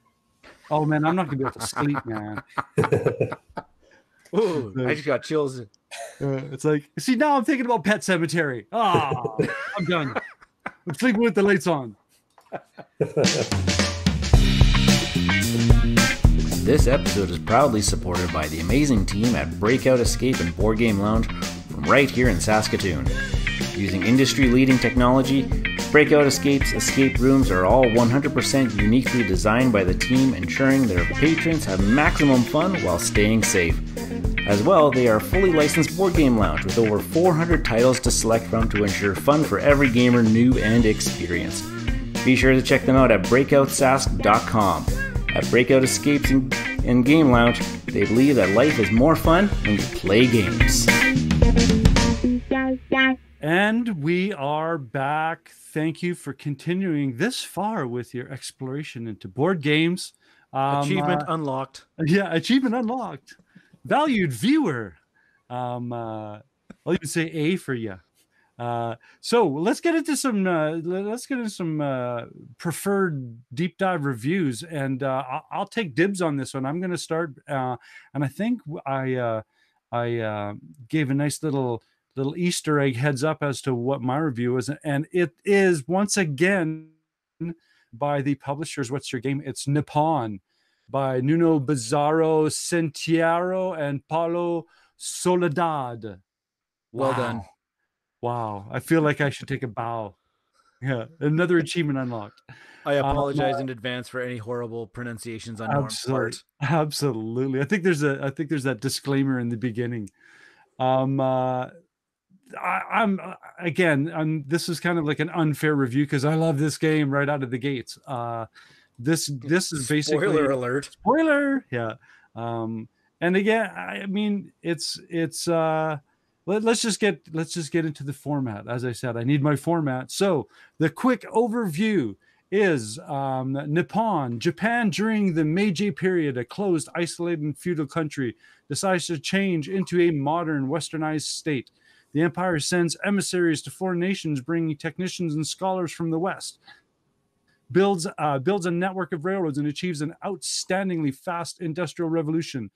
Oh man, I'm not gonna be able to sleep, man. Ooh, I just got chills. It's like, see, now I'm thinking about Pet Sematary. Oh, I'm done. I'm sleeping with the lights on. This episode is proudly supported by the amazing team at Breakout Escape and Board Game Lounge from right here in Saskatoon. Using industry-leading technology, Breakout Escape's escape rooms are all 100% uniquely designed by the team, ensuring their patrons have maximum fun while staying safe. As well, they are a fully licensed board game lounge with over 400 titles to select from to ensure fun for every gamer, new and experienced. Be sure to check them out at breakoutsask.com. At Breakout Escapes and Game Lounge, they believe that life is more fun when you play games. And we are back. Thank you for continuing this far with your exploration into board games. Achievement unlocked. Yeah, achievement unlocked. Valued viewer. I'll even say A for you. So let's get into some preferred deep dive reviews, and I'll take dibs on this one. I'm going to start, and I think I gave a nice little Easter egg heads up as to what my review is, and it is once again by the publishers. What's your game? It's Nippon by Nuno Bizarro Sentiero and Paulo Soledad. Well done. Wow, I feel like I should take a bow. Yeah, another achievement unlocked. I apologize in advance for any horrible pronunciations on Norm's part. Absolutely. I think there's that disclaimer in the beginning. This is kind of like an unfair review because I love this game right out of the gates. This is basically Spoiler alert. spoiler. Yeah. And again, I mean, it's let's just get into the format. As I said, I need my format. So the quick overview is Nippon, Japan during the Meiji period, a closed, isolated, and feudal country, decides to change into a modern, westernized state. The empire sends emissaries to foreign nations, bringing technicians and scholars from the West. Builds a network of railroads and achieves an outstandingly fast industrial revolution.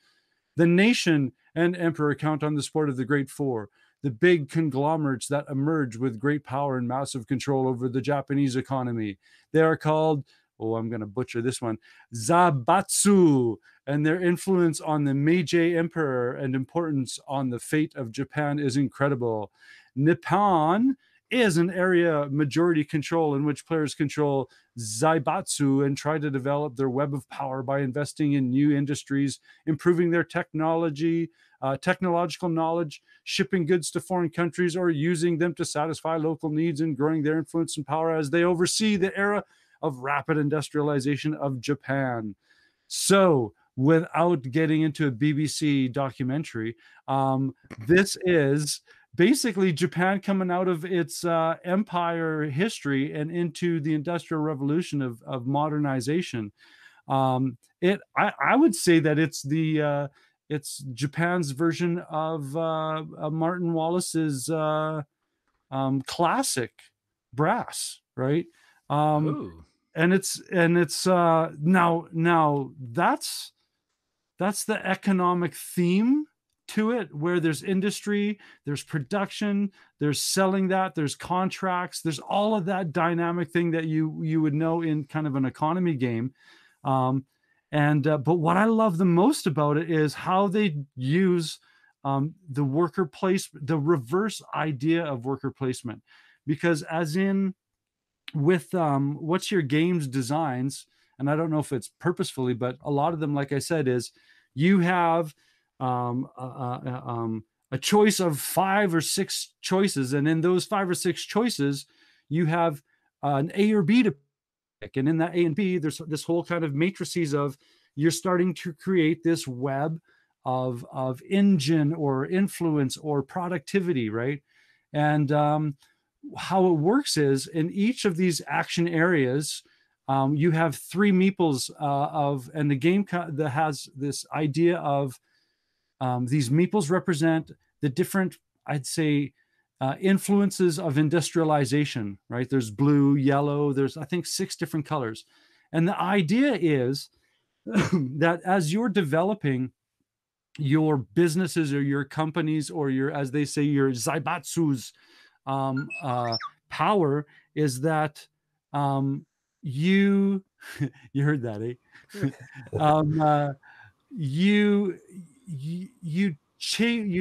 The nation and emperor count on the support of the Great Four, the big conglomerates that emerge with great power and massive control over the Japanese economy. They are called, I'm going to butcher this one, Zaibatsu, and their influence on the Meiji emperor and importance on the fate of Japan is incredible. Nippon is an area majority control in which players control Zaibatsu and try to develop their web of power by investing in new industries, improving their technological knowledge, shipping goods to foreign countries, or using them to satisfy local needs and growing their influence and power as they oversee the era of rapid industrialization of Japan. So, without getting into a BBC documentary, this is basically Japan coming out of its empire history and into the Industrial Revolution of modernization. I would say that it's Japan's version of Martin Wallace's classic Brass, right? And it's now that's the economic theme to it, where there's industry, there's production, there's selling, there's contracts, there's all of that dynamic thing that you would know in kind of an economy game. But what I love the most about it is how they use the worker placement, the reverse idea of worker placement, because as in with what's your game's designs, and I don't know if it's purposefully, but a lot of them, like I said, is you have a choice of 5 or 6 choices, and in those 5 or 6 choices you have an A or B to pick, and in that A and B there's this whole kind of matrices of you're starting to create this web of engine or influence or productivity, right? And how it works is in each of these action areas you have 3 meeples and the game that has this idea of these meeples represent the different, I'd say, influences of industrialization, right? There's blue, yellow, there's, I think, 6 different colors. And the idea is that as you're developing your businesses or your companies or your, as they say, your zaibatsu's power is that you heard that, eh? You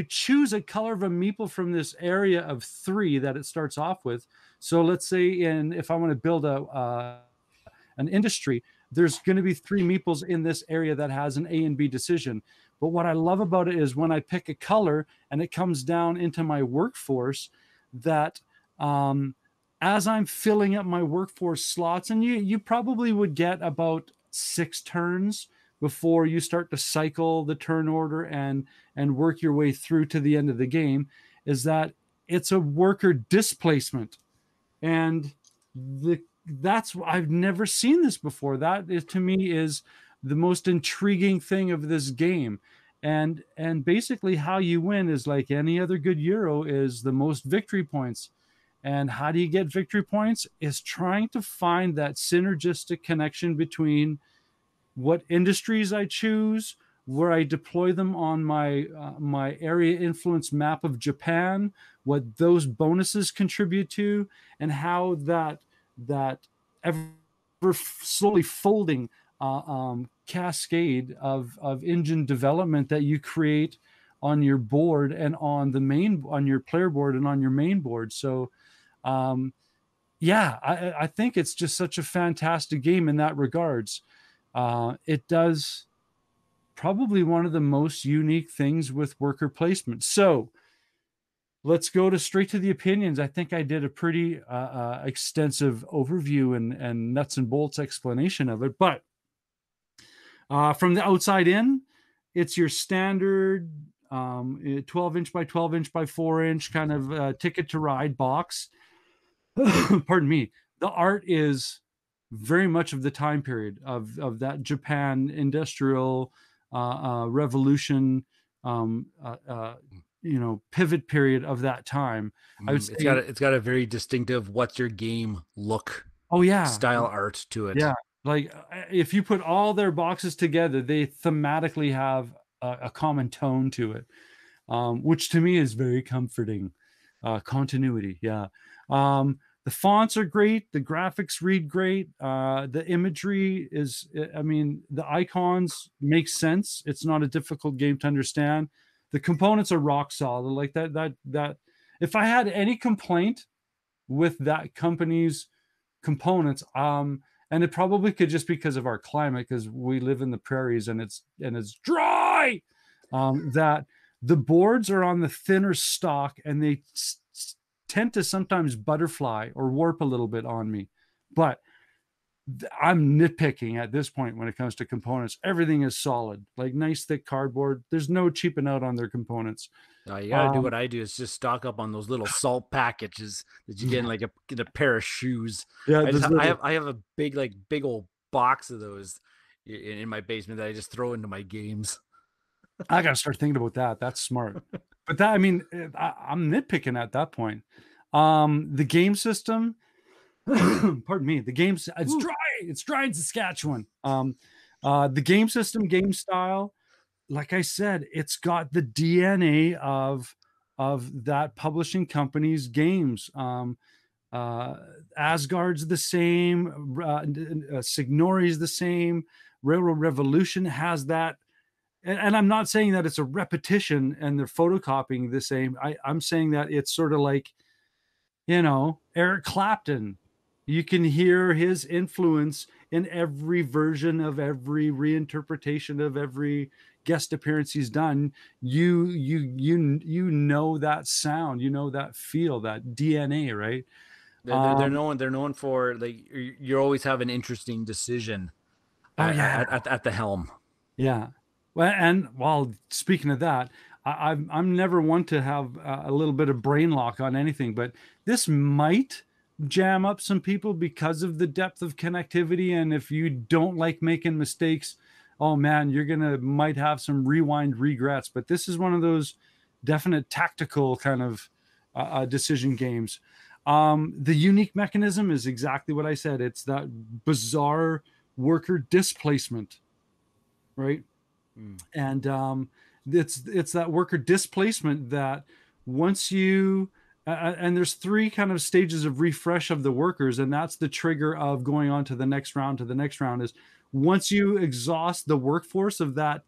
choose a color of a meeple from this area of 3 that it starts off with. So let's say if I want to build an industry, there's going to be 3 meeples in this area that has an A and B decision. But what I love about it is when I pick a color and it comes down into my workforce, that as I'm filling up my workforce slots, and you probably would get about 6 turns before you start to cycle the turn order and work your way through to the end of the game, is that it's a worker displacement. And that's, I've never seen this before. That is, to me, is the most intriguing thing of this game. And basically how you win is like any other good Euro, is the most victory points. And how do you get victory points? Is trying to find that synergistic connection between what industries I choose, where I deploy them on my area influence map of Japan, what those bonuses contribute to, and how that ever slowly folding cascade of engine development that you create on your board and on your player board and on your main board. So I think it's just such a fantastic game in that regards. It does probably one of the most unique things with worker placement. So let's go to straight to the opinions. I think I did a pretty extensive overview and nuts and bolts explanation of it. But from the outside in, it's your standard 12-inch by 12-inch by 4-inch kind of Ticket to Ride box. Pardon me. The art is very much of the time period of that Japan industrial revolution, pivot period of that time. I would say it's got a very distinctive "what's your game" look. Oh yeah, style art to it. Yeah, like if you put all their boxes together, they thematically have a common tone to it, which to me is very comforting. Continuity, yeah. The fonts are great. The graphics read great. The imagery is, I mean, the icons make sense. It's not a difficult game to understand. The components are rock solid. Like that. If I had any complaint with that company's components, and it probably could just because of our climate, because we live in the prairies and it's dry, that the boards are on the thinner stock and they tend to sometimes butterfly or warp a little bit on me. But I'm nitpicking at this point when it comes to components. Everything is solid, like nice thick cardboard. There's no cheaping out on their components. You gotta do what I do, is just stock up on those little salt packages that you get in like a pair of shoes. Yeah, I have a big old box of those in my basement that I just throw into my games. I gotta start thinking about that. That's smart. But that, I mean, I'm nitpicking at that point. The game system, pardon me, it's dry in Saskatchewan. The game system, game style, like I said, it's got the DNA of that publishing company's games. Asgard's the same, Signori's the same, Railroad Revolution has that. And I'm not saying that it's a repetition and they're photocopying the same. I'm saying that it's sort of like, Eric Clapton. You can hear his influence in every version of every reinterpretation of every guest appearance he's done. You know that sound, that feel, that DNA, right? They're known for, like, you always have an interesting decision at the helm. Yeah. Well, and while speaking of that, I'm never one to have a little bit of brain lock on anything, but this might jam up some people because of the depth of connectivity. And if you don't like making mistakes, oh man, might have some rewind regrets. But this is one of those definite tactical kind of decision games. The unique mechanism is exactly what I said. It's that bizarre worker displacement, right? And it's that worker displacement that once you and there's 3 kind of stages of refresh of the workers, and that's the trigger of going on to the next round. Is once you exhaust the workforce of that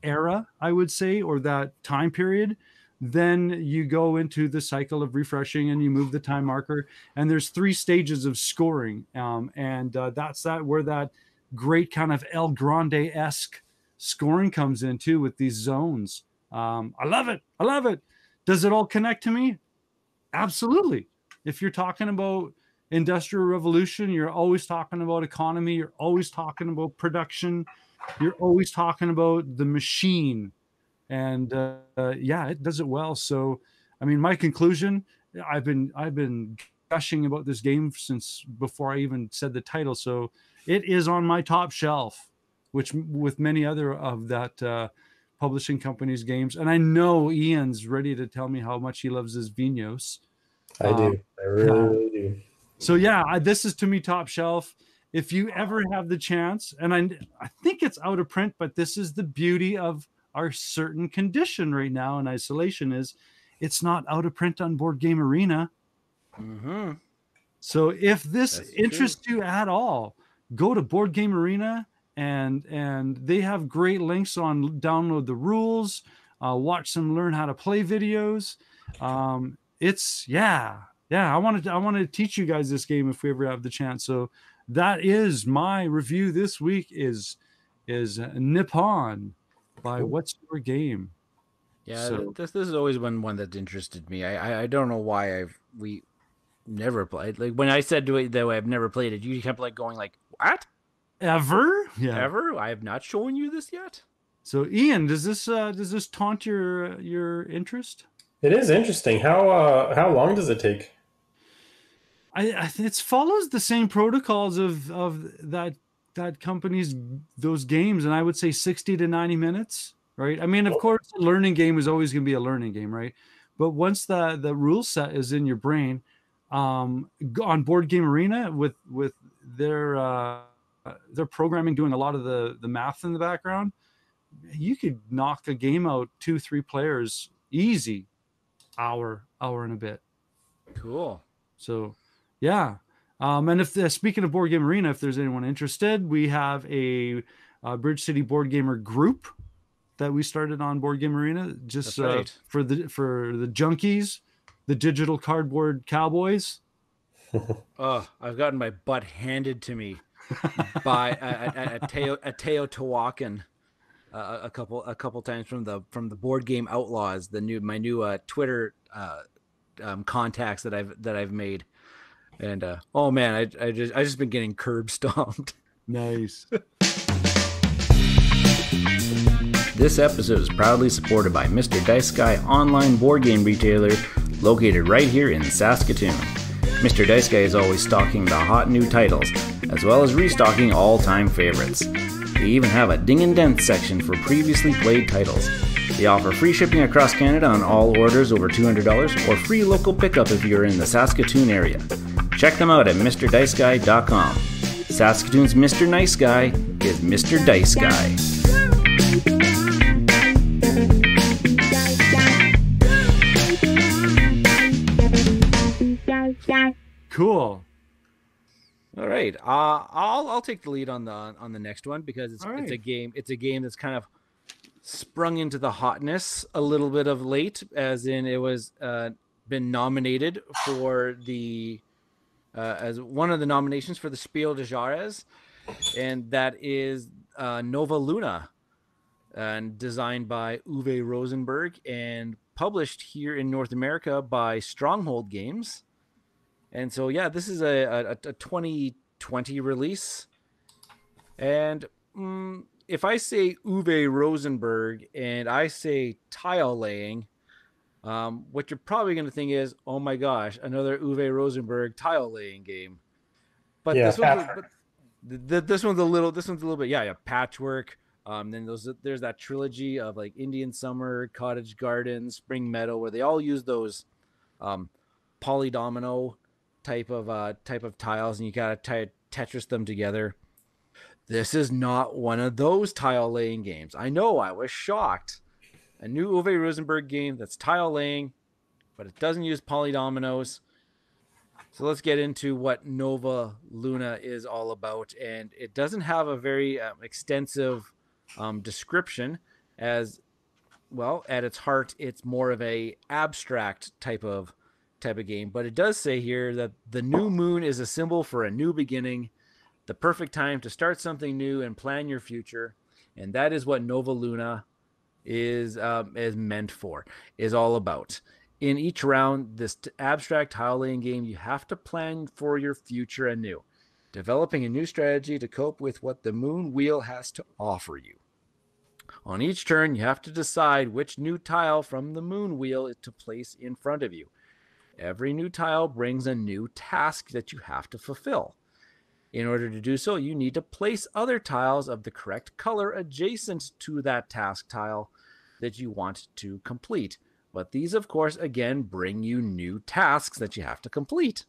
era, I would say, or that time period, then you go into the cycle of refreshing and you move the time marker. And there's 3 stages of scoring, and that's where that great kind of El Grande-esque scoring comes in too, with these zones. I love it. Does it all connect to me? Absolutely. If you're talking about industrial revolution, you're always talking about economy, you're always talking about production, you're always talking about the machine, and it does it well. So I mean, my conclusion, I've been gushing about this game since before I even said the title, so it is on my top shelf, which with many other of that publishing company's games. And I know Ian's ready to tell me how much he loves his Vinos. I do. I really do. So yeah, this is to me top shelf. If you ever have the chance, and I think it's out of print, but this is the beauty of our certain condition right now in isolation, is it's not out of print on Board Game Arena. Mm-hmm. So if this interests you at all, go to Board Game Arena, and they have great links on download the rules, watch some learn how to play videos. I want to teach you guys this game if we ever have the chance. So that is my review this week, is Nippon by What's Your Game. Yeah, So this has always been one that interested me. I don't know why we never played. Like when I said to it that way, I've never played it. You kept like going like, what? ever? Yeah. Ever? I have not shown you this yet. So Ian, does this taunt your interest? It is interesting. How long does it take? It follows the same protocols of that company's those games, and I would say 60 to 90 minutes, right? I mean, of course, a learning game is always going to be a learning game, right? But once the rule set is in your brain, on Board Game Arena with their programming doing a lot of the math in the background, you could knock a game out 2-3 players easy, hour and a bit. Cool. So, yeah. And if speaking of Board Game Arena, if there's anyone interested, we have a Bridge City Board Gamer group that we started on Board Game Arena, just right. for the junkies, the digital cardboard cowboys. Oh, I've gotten my butt handed to me by a Teotihuacan a couple times from the Board Game Outlaws, my new Twitter contacts that I've made, and oh man, I just been getting curb stomped. Nice. This episode is proudly supported by Mr. Dice Guy online board game retailer located right here in Saskatoon. Mr. Dice Guy is always stocking the hot new titles, as well as restocking all-time favorites. They even have a ding and dent section for previously played titles. They offer free shipping across Canada on all orders over $200 or free local pickup if you're in the Saskatoon area. Check them out at MrDiceGuy.com. Saskatoon's Mr. Nice Guy is Mr. Dice Guy. Cool. All right. I'll take the lead on the next one because it's a game that's kind of sprung into the hotness a little bit of late, as in it was been nominated for the as one of the nominations for the Spiel des Jahres, and that is Nova Luna, and designed by Uwe Rosenberg and published here in North America by Stronghold Games. And so, yeah, this is a 2020 release. And if I say Uwe Rosenberg and I say tile laying, what you're probably going to think is, oh my gosh, another Uwe Rosenberg tile laying game. But yeah, this one's a little bit, yeah, patchwork. Then there's that trilogy of like Indian Summer, Cottage Garden, Spring Meadow, where they all use those polydomino type of tiles, and you gotta Tetris them together. This is not one of those tile laying games. I know, I was shocked. A new Uwe Rosenberg game that's tile laying, but it doesn't use polydominoes. So let's get into what Nova Luna is all about. And it doesn't have a very extensive description, as well. At its heart, it's more of a abstract type of game, but it does say here that the new moon is a symbol for a new beginning, the perfect time to start something new and plan your future. And that is what Nova Luna is meant for, is all about. In each round, this abstract tile laying game, you have to plan for your future anew, developing a new strategy to cope with what the moon wheel has to offer you. On each turn, you have to decide which new tile from the moon wheel is to place in front of you. Every new tile brings a new task that you have to fulfill. In order to do so, you need to place other tiles of the correct color adjacent to that task tile that you want to complete. But these, of course, again, bring you new tasks that you have to complete.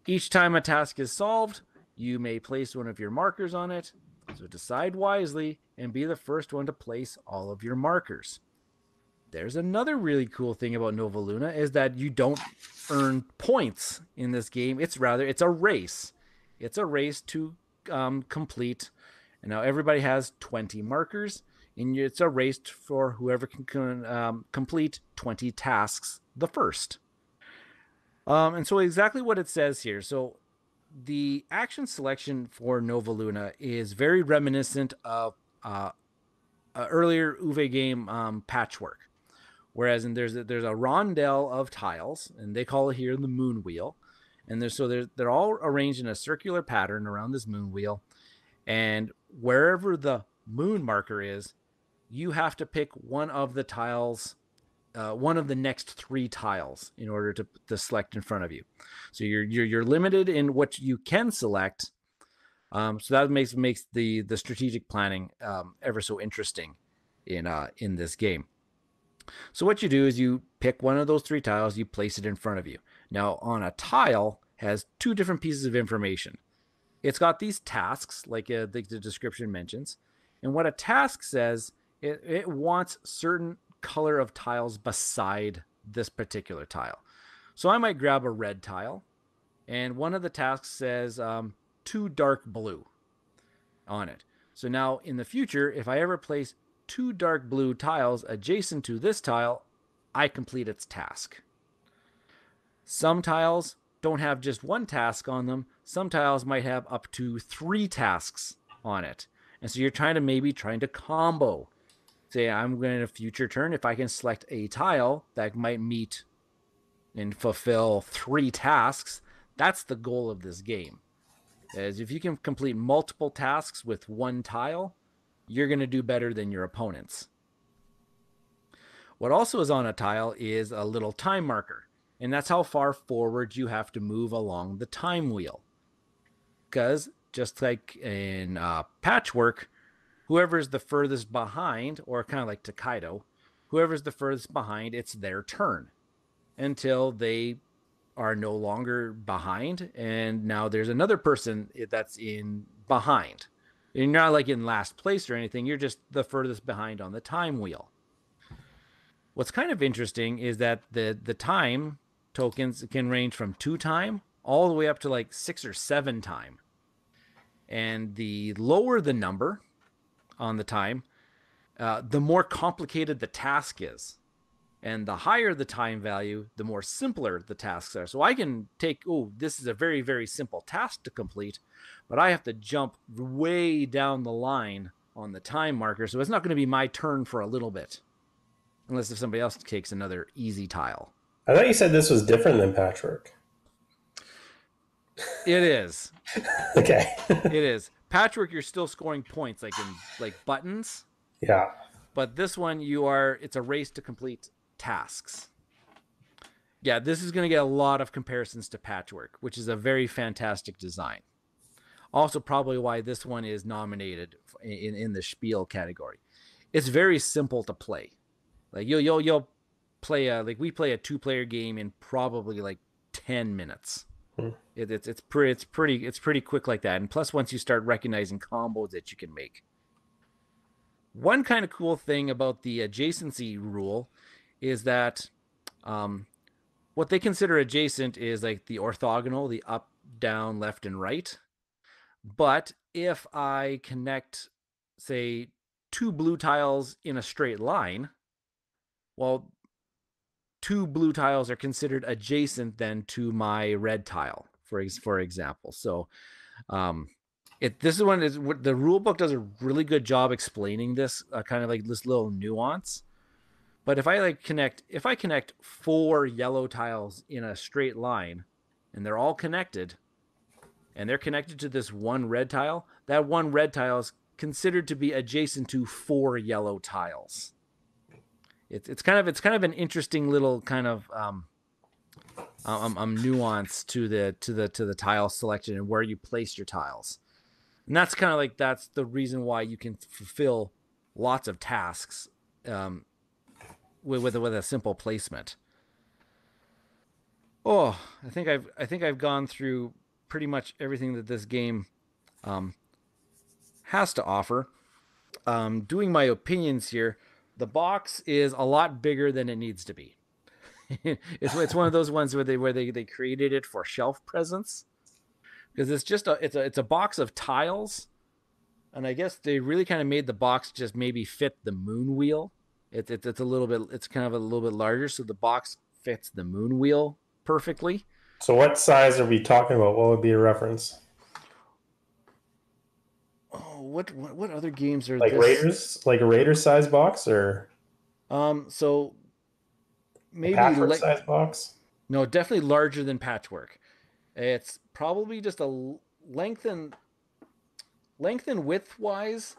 Each time a task is solved, you may place one of your markers on it. So decide wisely and be the first one to place all of your markers. There's another really cool thing about Nova Luna, is that you don't earn points in this game. It's a race. It's a race to complete. And now everybody has 20 markers, and it's a race for whoever can complete 20 tasks the first. And so exactly what it says here. So the action selection for Nova Luna is very reminiscent of earlier Uwe game Patchwork, Whereas there's a rondel of tiles, and they call it here the moon wheel. And they're all arranged in a circular pattern around this moon wheel. And wherever the moon marker is, you have to pick one of the tiles, one of the next 3 tiles in order to select in front of you. So you're limited in what you can select. So that makes the strategic planning ever so interesting in this game. So what you do is you pick one of those 3 tiles, you place it in front of you. Now, on a tile has 2 different pieces of information. It's got these tasks, like the description mentions. And what a task says, it wants certain color of tiles beside this particular tile. So I might grab a red tile, and one of the tasks says 2 dark blue on it. So now in the future, if I ever place 2 dark blue tiles adjacent to this tile, I complete its task. Some tiles don't have just 1 task on them. Some tiles might have up to 3 tasks on it. And so you're trying to combo. Say, I'm going to future turn, if I can select a tile that might meet and fulfill 3 tasks, that's the goal of this game. As if you can complete multiple tasks with 1 tile, you're going to do better than your opponents. What also is on a tile is a little time marker, and that's how far forward you have to move along the time wheel. Because just like in Patchwork, whoever's the furthest behind, or kind of like Takedo, whoever's the furthest behind, it's their turn until they are no longer behind, and now there's another person that's in behind. You're not like in last place or anything, you're just the furthest behind on the time wheel. What's kind of interesting is that the time tokens can range from 2 time all the way up to like 6 or 7 time. And the lower the number on the time, the more complicated the task is. And the higher the time value, the more simpler the tasks are. So I can take, this is a very, very simple task to complete, but I have to jump way down the line on the time marker. So it's not going to be my turn for a little bit, unless if somebody else takes another easy tile. I thought you said this was different than Patchwork. It is. Okay. It is. Patchwork, you're still scoring points like in like buttons. Yeah. But this one, it's a race to complete tasks. Yeah, this is going to get a lot of comparisons to Patchwork, which is a very fantastic design. Also, probably why this one is nominated in the Spiel category. It's very simple to play. Like you'll play we play a 2-player game in probably like 10 minutes. It's pretty quick like that. And plus, once you start recognizing combos that you can make. One kind of cool thing about the adjacency rule is that what they consider adjacent is like the orthogonal, the up, down, left, and right. But if I connect, say, 2 blue tiles in a straight line, well, 2 blue tiles are considered adjacent then to my red tile, for example. So the rule book does a really good job explaining this kind of like this little nuance. But if I connect 4 yellow tiles in a straight line, and they're all connected, and they're connected to this 1 red tile, that 1 red tile is considered to be adjacent to 4 yellow tiles. It's kind of an interesting little kind of nuance to the tile selection and where you place your tiles. And that's kind of like, that's the reason why you can fulfill lots of tasks with a simple placement. I think I've gone through pretty much everything that this game has to offer. Doing my opinions here, the box is a lot bigger than it needs to be. It's one of those ones where they created it for shelf presence, because it's a box of tiles, and I guess they really kind of made the box just maybe fit the moon wheel. It's a little bit, it's kind of a little bit larger, so the box fits the moon wheel perfectly. So what size are we talking about? What would be a reference? Oh, what other games are like this? Raiders, like a Raider size box, or So maybe Patchwork size box? No, definitely larger than Patchwork. It's probably just a length and width wise,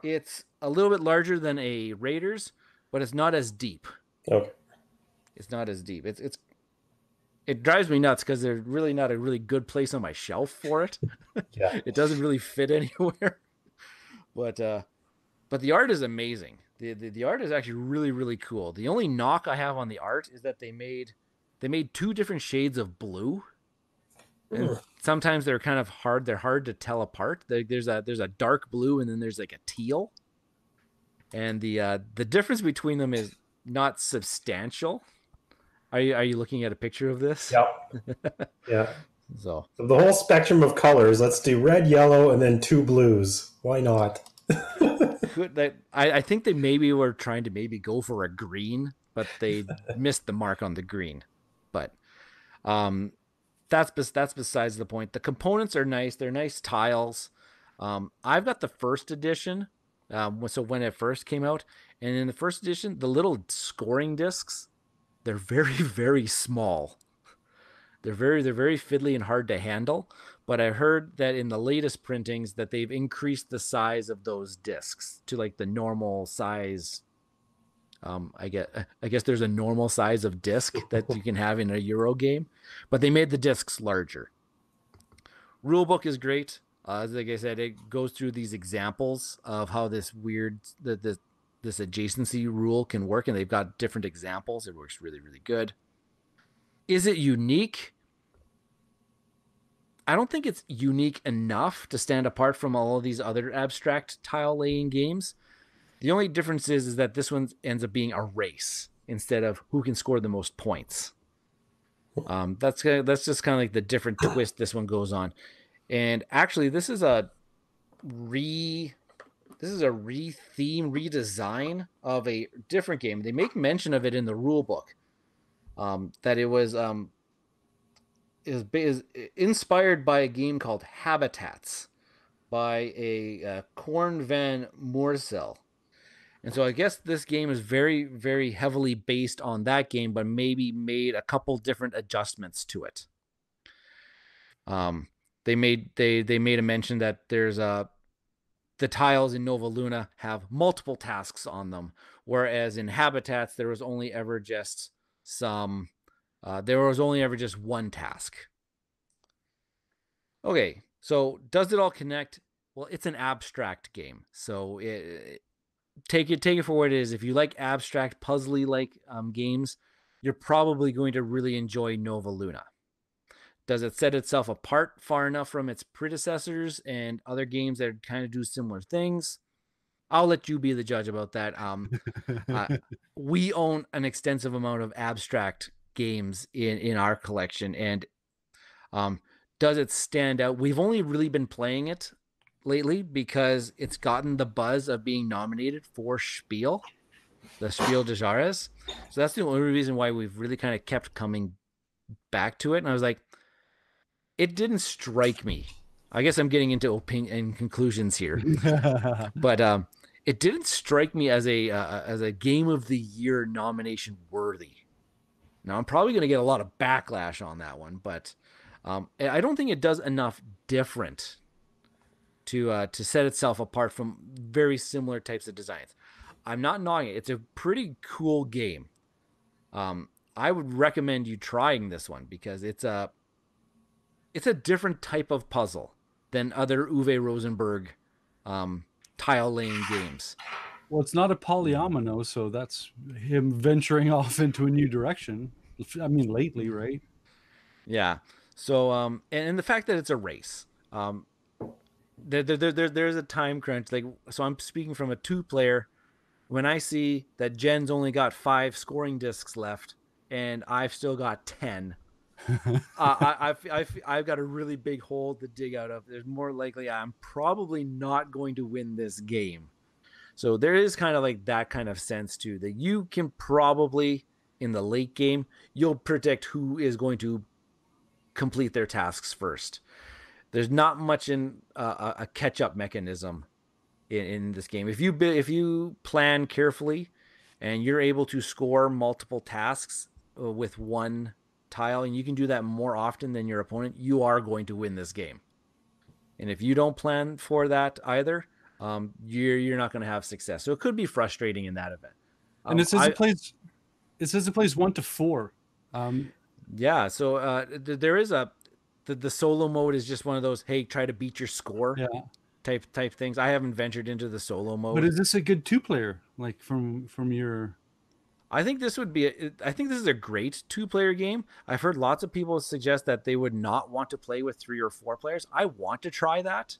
it's a little bit larger than a Raiders, but it's not as deep. Okay. It's not as deep. It drives me nuts because there's really not a really good place on my shelf for it. Yeah. It doesn't really fit anywhere. But the art is amazing. The art is actually really, really cool. The only knock I have on the art is that they made 2 different shades of blue. And sometimes they're kind of hard. They're hard to tell apart. There's a dark blue and then there's like a teal. And the difference between them is not substantial. Are you looking at a picture of this? Yep. Yeah. So the whole spectrum of colors. Let's do red, yellow, and then 2 blues. Why not? I think they maybe were trying to maybe go for a green, but they missed the mark on the green. But that's besides the point. The components are nice. They're nice tiles. I've got the first edition. So when it first came out, and in the first edition, the little scoring discs, they're very, very small. They're very fiddly and hard to handle. But I heard that in the latest printings that they've increased the size of those discs to like the normal size. I guess there's a normal size of disc that you can have in a Euro game, but they made the discs larger. Rulebook is great. Like I said, it goes through these examples of how this adjacency rule can work, and they've got different examples. It works really, really good. Is it unique? I don't think it's unique enough to stand apart from all of these other abstract tile laying games. The only difference is that this one ends up being a race instead of who can score the most points. That's just kind of like the different twist this one goes on. And actually, this is a redesign of a different game. They make mention of it in the rule book. That it was is inspired by a game called Habitats by a Korn van Moorsel. And so I guess this game is very, very heavily based on that game, but maybe made a couple different adjustments to it. They made a mention that there's the tiles in Nova Luna have multiple tasks on them, whereas in Habitats there was only ever just one task. Okay, so does it all connect? Well, it's an abstract game, so take it for what it is. If you like abstract, puzzly like games, you're probably going to really enjoy Nova Luna. Does it set itself apart far enough from its predecessors and other games that kind of do similar things? I'll let you be the judge about that. We own an extensive amount of abstract games in our collection, and does it stand out? We've only really been playing it lately because it's gotten the buzz of being nominated for Spiel, the Spiel des Jahres. So that's the only reason why we've really kind of kept coming back to it. And I was like, it didn't strike me. I guess I'm getting into opinion and conclusions here, but it didn't strike me as a game of the year nomination worthy. Now I'm probably going to get a lot of backlash on that one, but I don't think it does enough different to set itself apart from very similar types of designs. I'm not knocking it. It's a pretty cool game. I would recommend you trying this one because it's a different type of puzzle than other Uwe Rosenberg tile laying games. Well, it's not a polyomino, so that's him venturing off into a new direction. I mean, lately, right? Yeah. So, and the fact that it's a race, there's a time crunch. Like, so I'm speaking from a 2-player. When I see that Jen's only got 5 scoring discs left, and I've still got 10, I've got a really big hole to dig out of. There's more likely I'm probably not going to win this game. So there is kind of like that kind of sense too, that you can probably in the late game, you'll predict who is going to complete their tasks first. There's not much in a catch-up mechanism in this game. If you plan carefully and you're able to score multiple tasks with one tile, and you can do that more often than your opponent, you are going to win this game. And if you don't plan for that either, you're not going to have success. So it could be frustrating in that event. And it says it plays 1 to 4. Yeah. So there is the solo mode is just one of those, hey, try to beat your score type things. I haven't ventured into the solo mode. But is this a good 2-player? Like from your? I think this would be. I think this is a great 2-player game. I've heard lots of people suggest that they would not want to play with 3 or 4 players. I want to try that,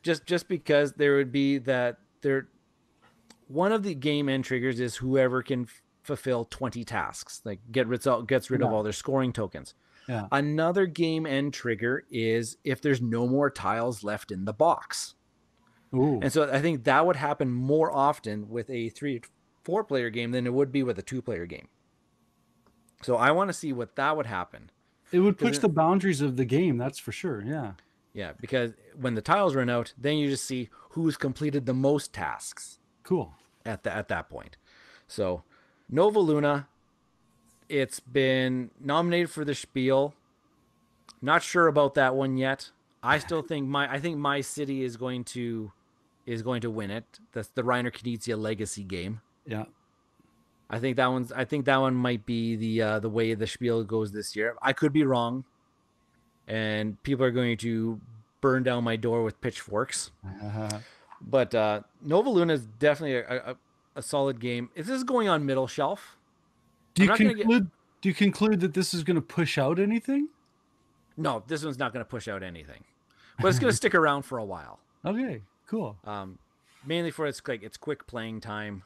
just because there would be that there. One of the game end triggers is whoever can fulfill 20 tasks, like gets rid of all their scoring tokens. Yeah. Another game end trigger is if there's no more tiles left in the box. Ooh. And so I think that would happen more often with a 3 or 4-player game than it would be with a 2-player game. So I want to see what that would happen. It would push the boundaries of the game, that's for sure. Yeah. Yeah, because when the tiles run out, then you just see who's completed the most tasks. Cool. At that point. So Nova Luna, it's been nominated for the Spiel. Not sure about that one yet. I still think my city is going to win it. That's the Reiner Knizia Legacy game. Yeah. I think that one might be the way the Spiel goes this year. I could be wrong, and people are going to burn down my door with pitchforks. But Nova Luna is definitely a solid game. If this is going on middle shelf, do you conclude that this is going to push out anything? No, this one's not going to push out anything, but it's going to stick around for a while. Okay, cool. Mainly for its quick playing time.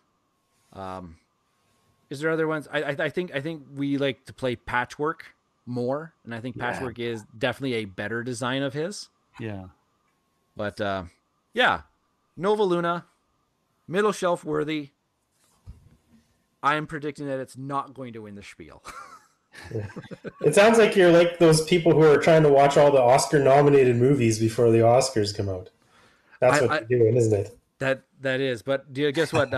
Is there other ones? I think we like to play Patchwork more, and I think Patchwork is definitely a better design of his. Yeah. But yeah. Nova Luna, middle shelf worthy. I am predicting that it's not going to win the Spiel. It sounds like you're like those people who are trying to watch all the Oscar-nominated movies before the Oscars come out. That's what you're doing, isn't it? That is. But guess what?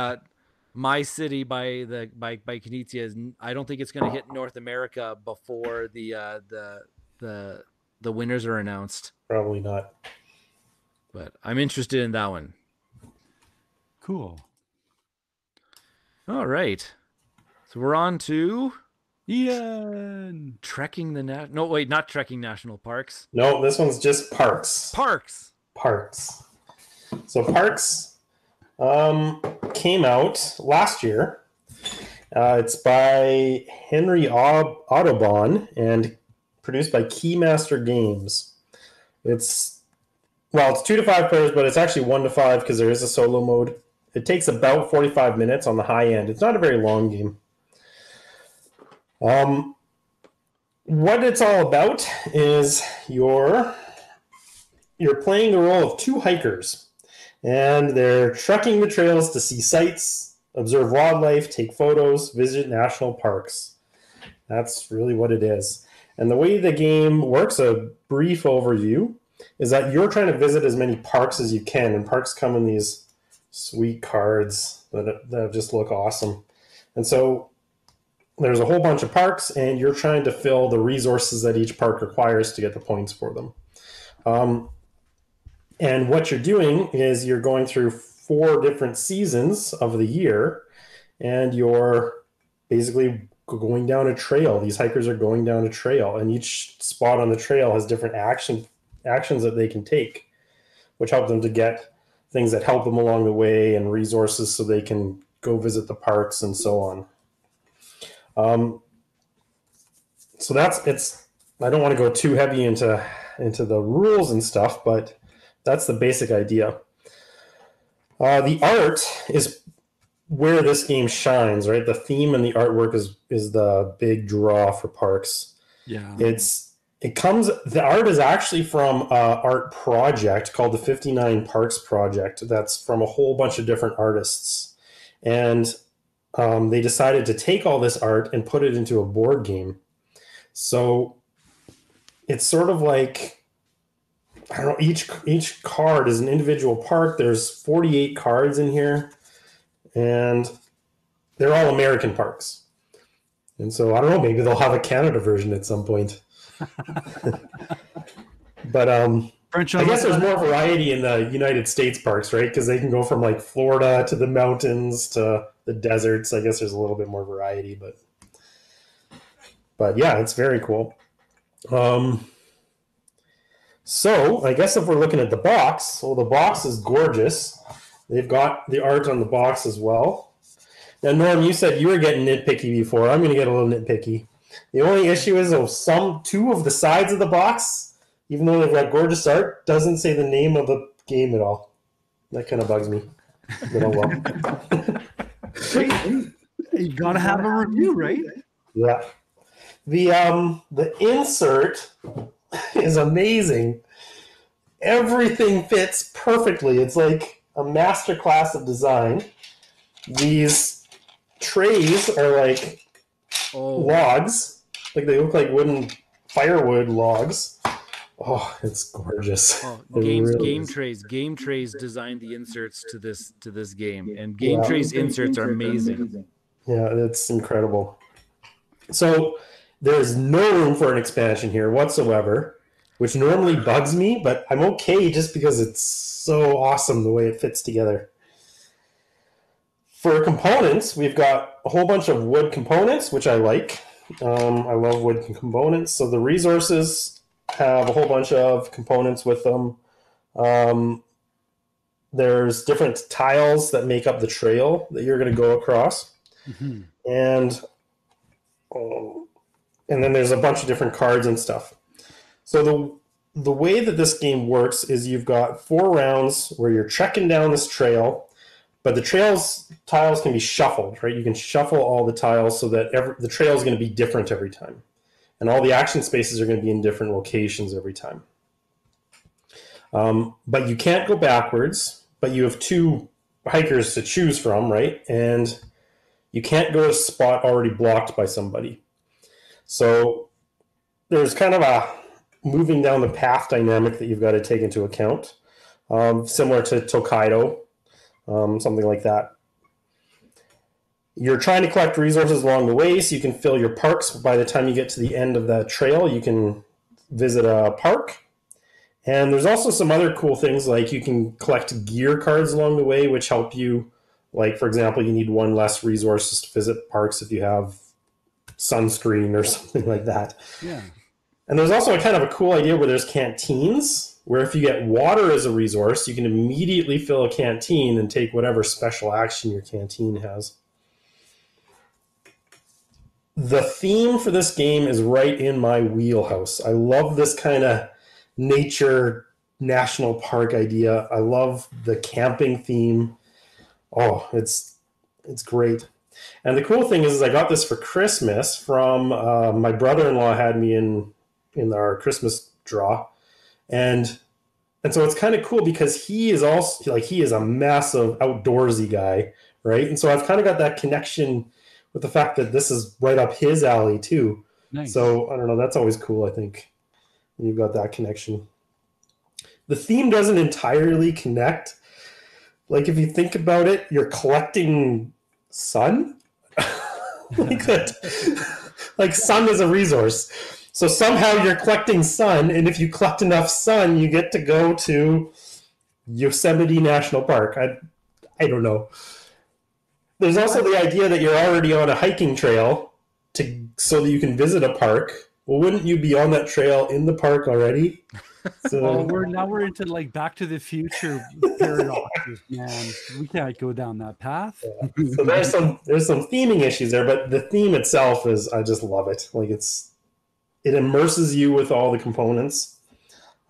My City by Knizia is. I don't think it's going to hit North America before the winners are announced. Probably not. But I'm interested in that one. Cool. All right. So we're on to Ian. Trekking not Trekking National Parks. No, this one's just Parks. Parks. So Parks came out last year. It's by Henry Audubon and produced by Keymaster Games. It's 2 to 5 players, but it's actually 1 to 5 because there is a solo mode. It takes about 45 minutes on the high end. It's not a very long game. What it's all about is you're playing the role of 2 hikers, and they're trekking the trails to see sights, observe wildlife, take photos, visit national parks. That's really what it is. And the way the game works, a brief overview, is that you're trying to visit as many parks as you can, and parks come in these sweet cards that just look awesome. And so there's a whole bunch of parks, and you're trying to fill the resources that each park requires to get the points for them. And what you're doing is you're going through 4 different seasons of the year, and you're basically going down a trail. These hikers are going down a trail, and each spot on the trail has different actions that they can take, which help them to get things that help them along the way and resources so they can go visit the parks and so on. So I don't want to go too heavy into the rules and stuff, but that's the basic idea. The art is where this game shines, right? The theme and the artwork is the big draw for Parks. Yeah. The art is actually from an art project called the 59 Parks Project. That's from a whole bunch of different artists. And they decided to take all this art and put it into a board game. So it's sort of like, I don't know, each card is an individual park. There's 48 cards in here, and they're all American parks. And so I don't know, maybe they'll have a Canada version at some point. But French I guess there's more variety in the United States parks, right? Because they can go from like Florida to the mountains to the deserts. I guess there's a little bit more variety, but yeah, it's very cool. So I guess if we're looking at the box, well, the box is gorgeous. They've got the art on the box as well. Now, Norm, you said you were getting nitpicky before. I'm going to get a little nitpicky. The only issue is two of the sides of the box, even though they've got gorgeous art, doesn't say the name of the game at all. That kind of bugs me. But oh well. You gotta have a review, right? Yeah. The insert is amazing. Everything fits perfectly. It's like a masterclass of design. These trays are like logs. Like they look like wooden firewood logs. Oh, it's gorgeous. Oh, game trays designed the inserts to this game, and game trays inserts are amazing. Yeah, that's incredible. So there's no room for an expansion here whatsoever, which normally bugs me, but I'm okay just because it's so awesome the way it fits together. For components, we've got a whole bunch of wood components, which I like. I love wood components. So the resources have a whole bunch of components with them. There's different tiles that make up the trail that you're going to go across. Mm-hmm. And then there's a bunch of different cards and stuff. So the way that this game works is you've got 4 rounds where you're trekking down this trail, but the tiles can be shuffled, right? You can shuffle all the tiles so that the trail is going to be different every time. And all the action spaces are going to be in different locations every time. But you can't go backwards, but you have 2 hikers to choose from, right? And you can't go to a spot already blocked by somebody. So there's kind of a moving down the path dynamic that you've got to take into account, similar to Tokaido, something like that. You're trying to collect resources along the way so you can fill your parks. By the time you get to the end of the trail, you can visit a park. And there's also some other cool things, like you can collect gear cards along the way, which help you. Like, for example, you need 1 less resources to visit parks if you have sunscreen or something like that. Yeah. And there's also a kind of a cool idea where there's canteens, where if you get water as a resource, you can immediately fill a canteen and take whatever special action your canteen has. The theme for this game is right in my wheelhouse. I love this kind of nature national park idea. I love the camping theme. Oh, it's great. And the cool thing is I got this for Christmas from my brother-in-law had me in our Christmas draw. And so it's kind of cool because he is also like, he is a massive outdoorsy guy, right? And so I've kind of got that connection with the fact that this is right up his alley too. Nice. So I don't know, that's always cool, I think. You've got that connection. The theme doesn't entirely connect. Like if you think about it, you're collecting sun. Like that. Like sun is a resource. So somehow you're collecting sun, and if you collect enough sun, you get to go to Yosemite National Park. I don't know. There's also the idea that you're already on a hiking trail so that you can visit a park. Well, wouldn't you be on that trail in the park already? So we're into like Back to the Future paradoxes, man. We can't go down that path. Yeah. So there's some theming issues there, but the theme itself is, I just love it. Like it immerses you with all the components.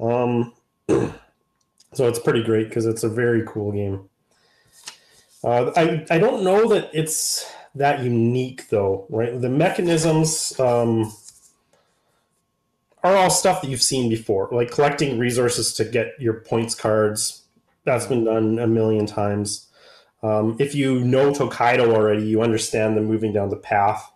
So it's pretty great because it's a very cool game. I don't know that it's that unique though, right? The mechanisms are all stuff that you've seen before, like collecting resources to get your points cards. That's been done a million times. If you know Tokaido already, you understand the moving down the path.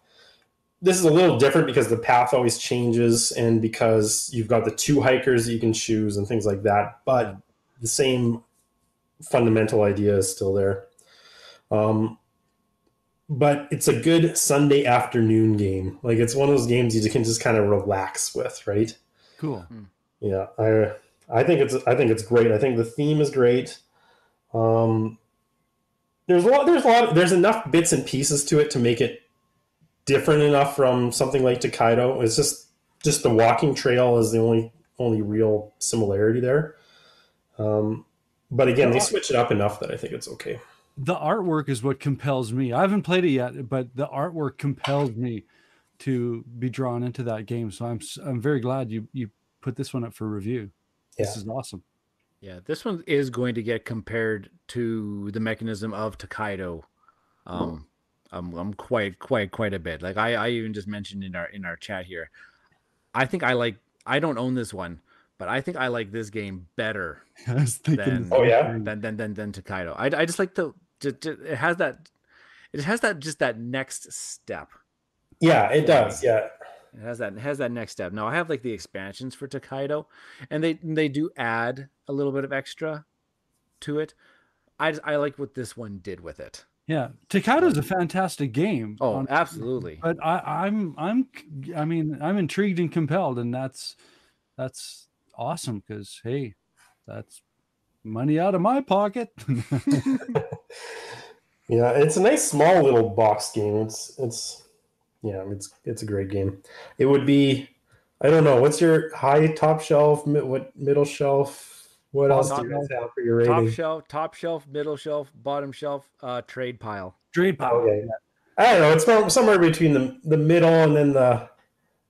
This is a little different because the path always changes and because you've got the 2 hikers that you can choose and things like that, but the same fundamental idea is still there. but it's a good Sunday afternoon game. Like it's one of those games you can just kind of relax with, right? Cool. Yeah, I think it's great. I think the theme is great. Um, there's enough bits and pieces to it to make it different enough from something like Tokaido. It's just the walking trail is the only real similarity there. But again, they switch it up enough that I think it's okay. The artwork is what compels me. I haven't played it yet, but the artwork compels me to be drawn into that game. So I'm very glad you put this one up for review. Yeah. This is awesome. Yeah, this one is going to get compared to the mechanism of Tokaido. I'm quite a bit. Like I even just mentioned in our chat here. I think I don't own this one, but I think I like this game better I was thinking than Tokaido. I just like it has that just that next step. Yeah, it does. Yeah. It has that next step. Now I have like the expansions for Tokaido, and they do add a little bit of extra to it. I like what this one did with it. Yeah, Tokaido is a fantastic game. Oh, absolutely. But I'm intrigued and compelled, and that's awesome because hey, that's money out of my pocket. Yeah, it's a nice small little box game. It's a great game. It would be, I don't know, what's your high top shelf, what middle shelf? What else do you guys have for your rating? Top shelf, middle shelf, bottom shelf, trade pile. Trade pile. Okay. I don't know. It's somewhere between the middle and then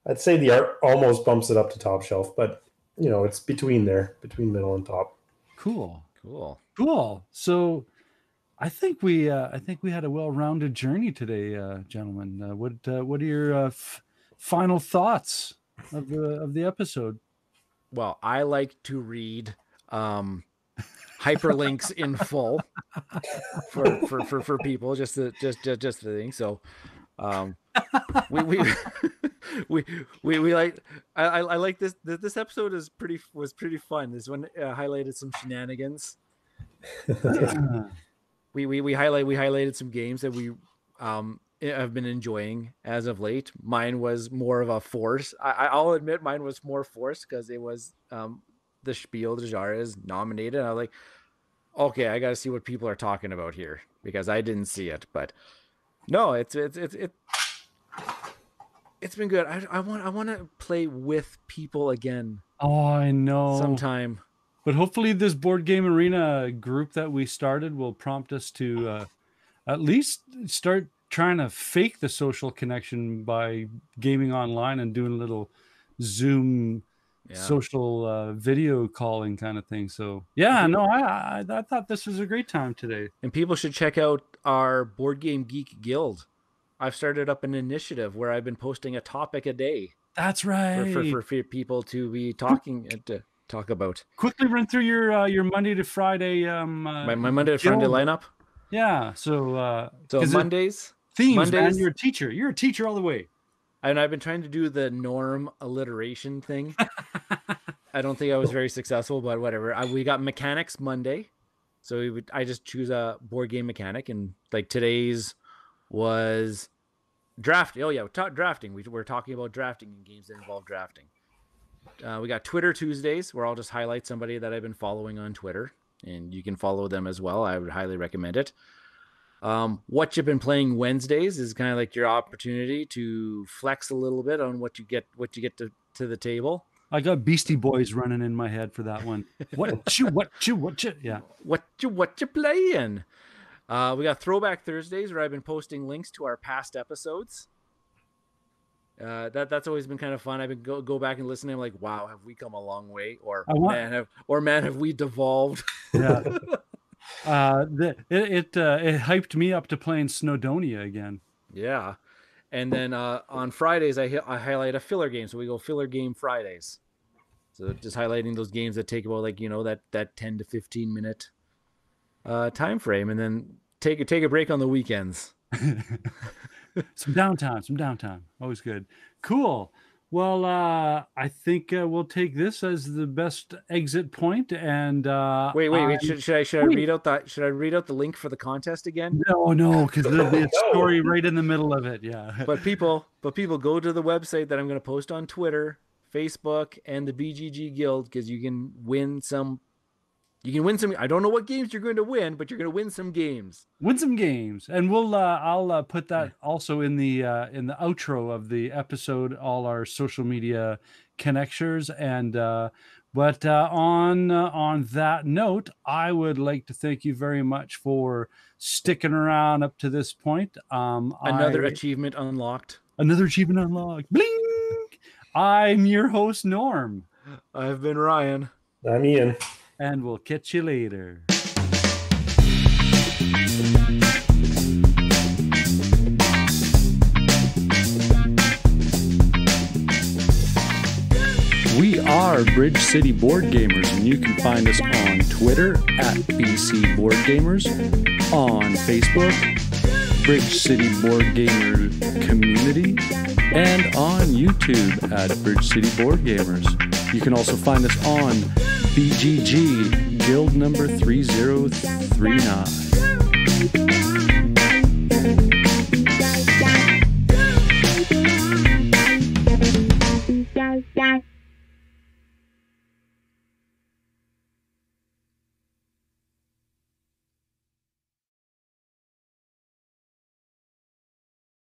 I'd say the art almost bumps it up to top shelf, but it's between middle and top. Cool. So I think we had a well-rounded journey today, gentlemen. What are your final thoughts of the episode? Well, I like to read hyperlinks in full for people just the thing. So we like I like this episode was pretty fun. This one highlighted some shenanigans. We highlighted some games that we have been enjoying as of late. Mine was more of a force. I'll admit mine was more force because it was the Spiel des Jahres nominated. I was like, okay, I got to see what people are talking about here because I didn't see it. But no, it's been good. I want to play with people again. Oh, I know. Sometime. But hopefully this Board Game Arena group that we started will prompt us to at least start trying to fake the social connection by gaming online and doing a little Zoom social video calling kind of thing. So yeah, no, I thought this was a great time today. And people should check out our Board Game Geek Guild. I've started up an initiative where I've been posting a topic a day. That's right. For people to be talking to talk about. Quickly run through your Monday to Friday my Monday to Friday lineup. Yeah. So Mondays. Themes, Mondays, man. You're a teacher. You're a teacher all the way. And I've been trying to do the norm alliteration thing. I don't think I was very successful, but whatever. We got mechanics Monday. So I just choose a board game mechanic. And like today's was drafting. Oh, yeah. Drafting. We're talking about drafting in games that involve drafting. We got Twitter Tuesdays, where I'll just highlight somebody that I've been following on Twitter. And you can follow them as well. I would highly recommend it. What you've been playing Wednesdays is kind of like your opportunity to flex a little bit on what you get to the table. I got Beastie Boys running in my head for that one. What you yeah. What you playing? We got Throwback Thursdays, where I've been posting links to our past episodes. That's always been kind of fun. I've been go back and listen. I'm like, wow, have we come a long way? Or man, have we devolved? Yeah. It hyped me up to playing Snowdonia again. Yeah. And then on Fridays, I highlight a filler game. So we go filler game Fridays. So just highlighting those games that take about that 10 to 15 minute time frame, and then take a break on the weekends. Some downtime. Always good. Cool. Well, I think we'll take this as the best exit point. And Wait. Should I Wait. read out that? Should I read out the link for the contest again? No, because there'll be a No. story right in the middle of it. Yeah. But people go to the website that I'm going to post on Twitter, Facebook, and the BGG Guild, because you can win some. You can win some. I don't know what games you're going to win, but you're going to win some games. Win some games, and I'll put that also in the outro of the episode, all our social media connectors. And but on that note, I would like to thank you very much for sticking around up to this point. Another achievement unlocked. Another achievement unlocked. Bling! I'm your host, Norm. I've been Ryan. I'm Ian. And we'll catch you later. We are Bridge City Board Gamers, and you can find us on Twitter at BC Board Gamers, on Facebook, Bridge City Board Gamer Community, and on YouTube at Bridge City Board Gamers. You can also find us on BGG Guild number 3039.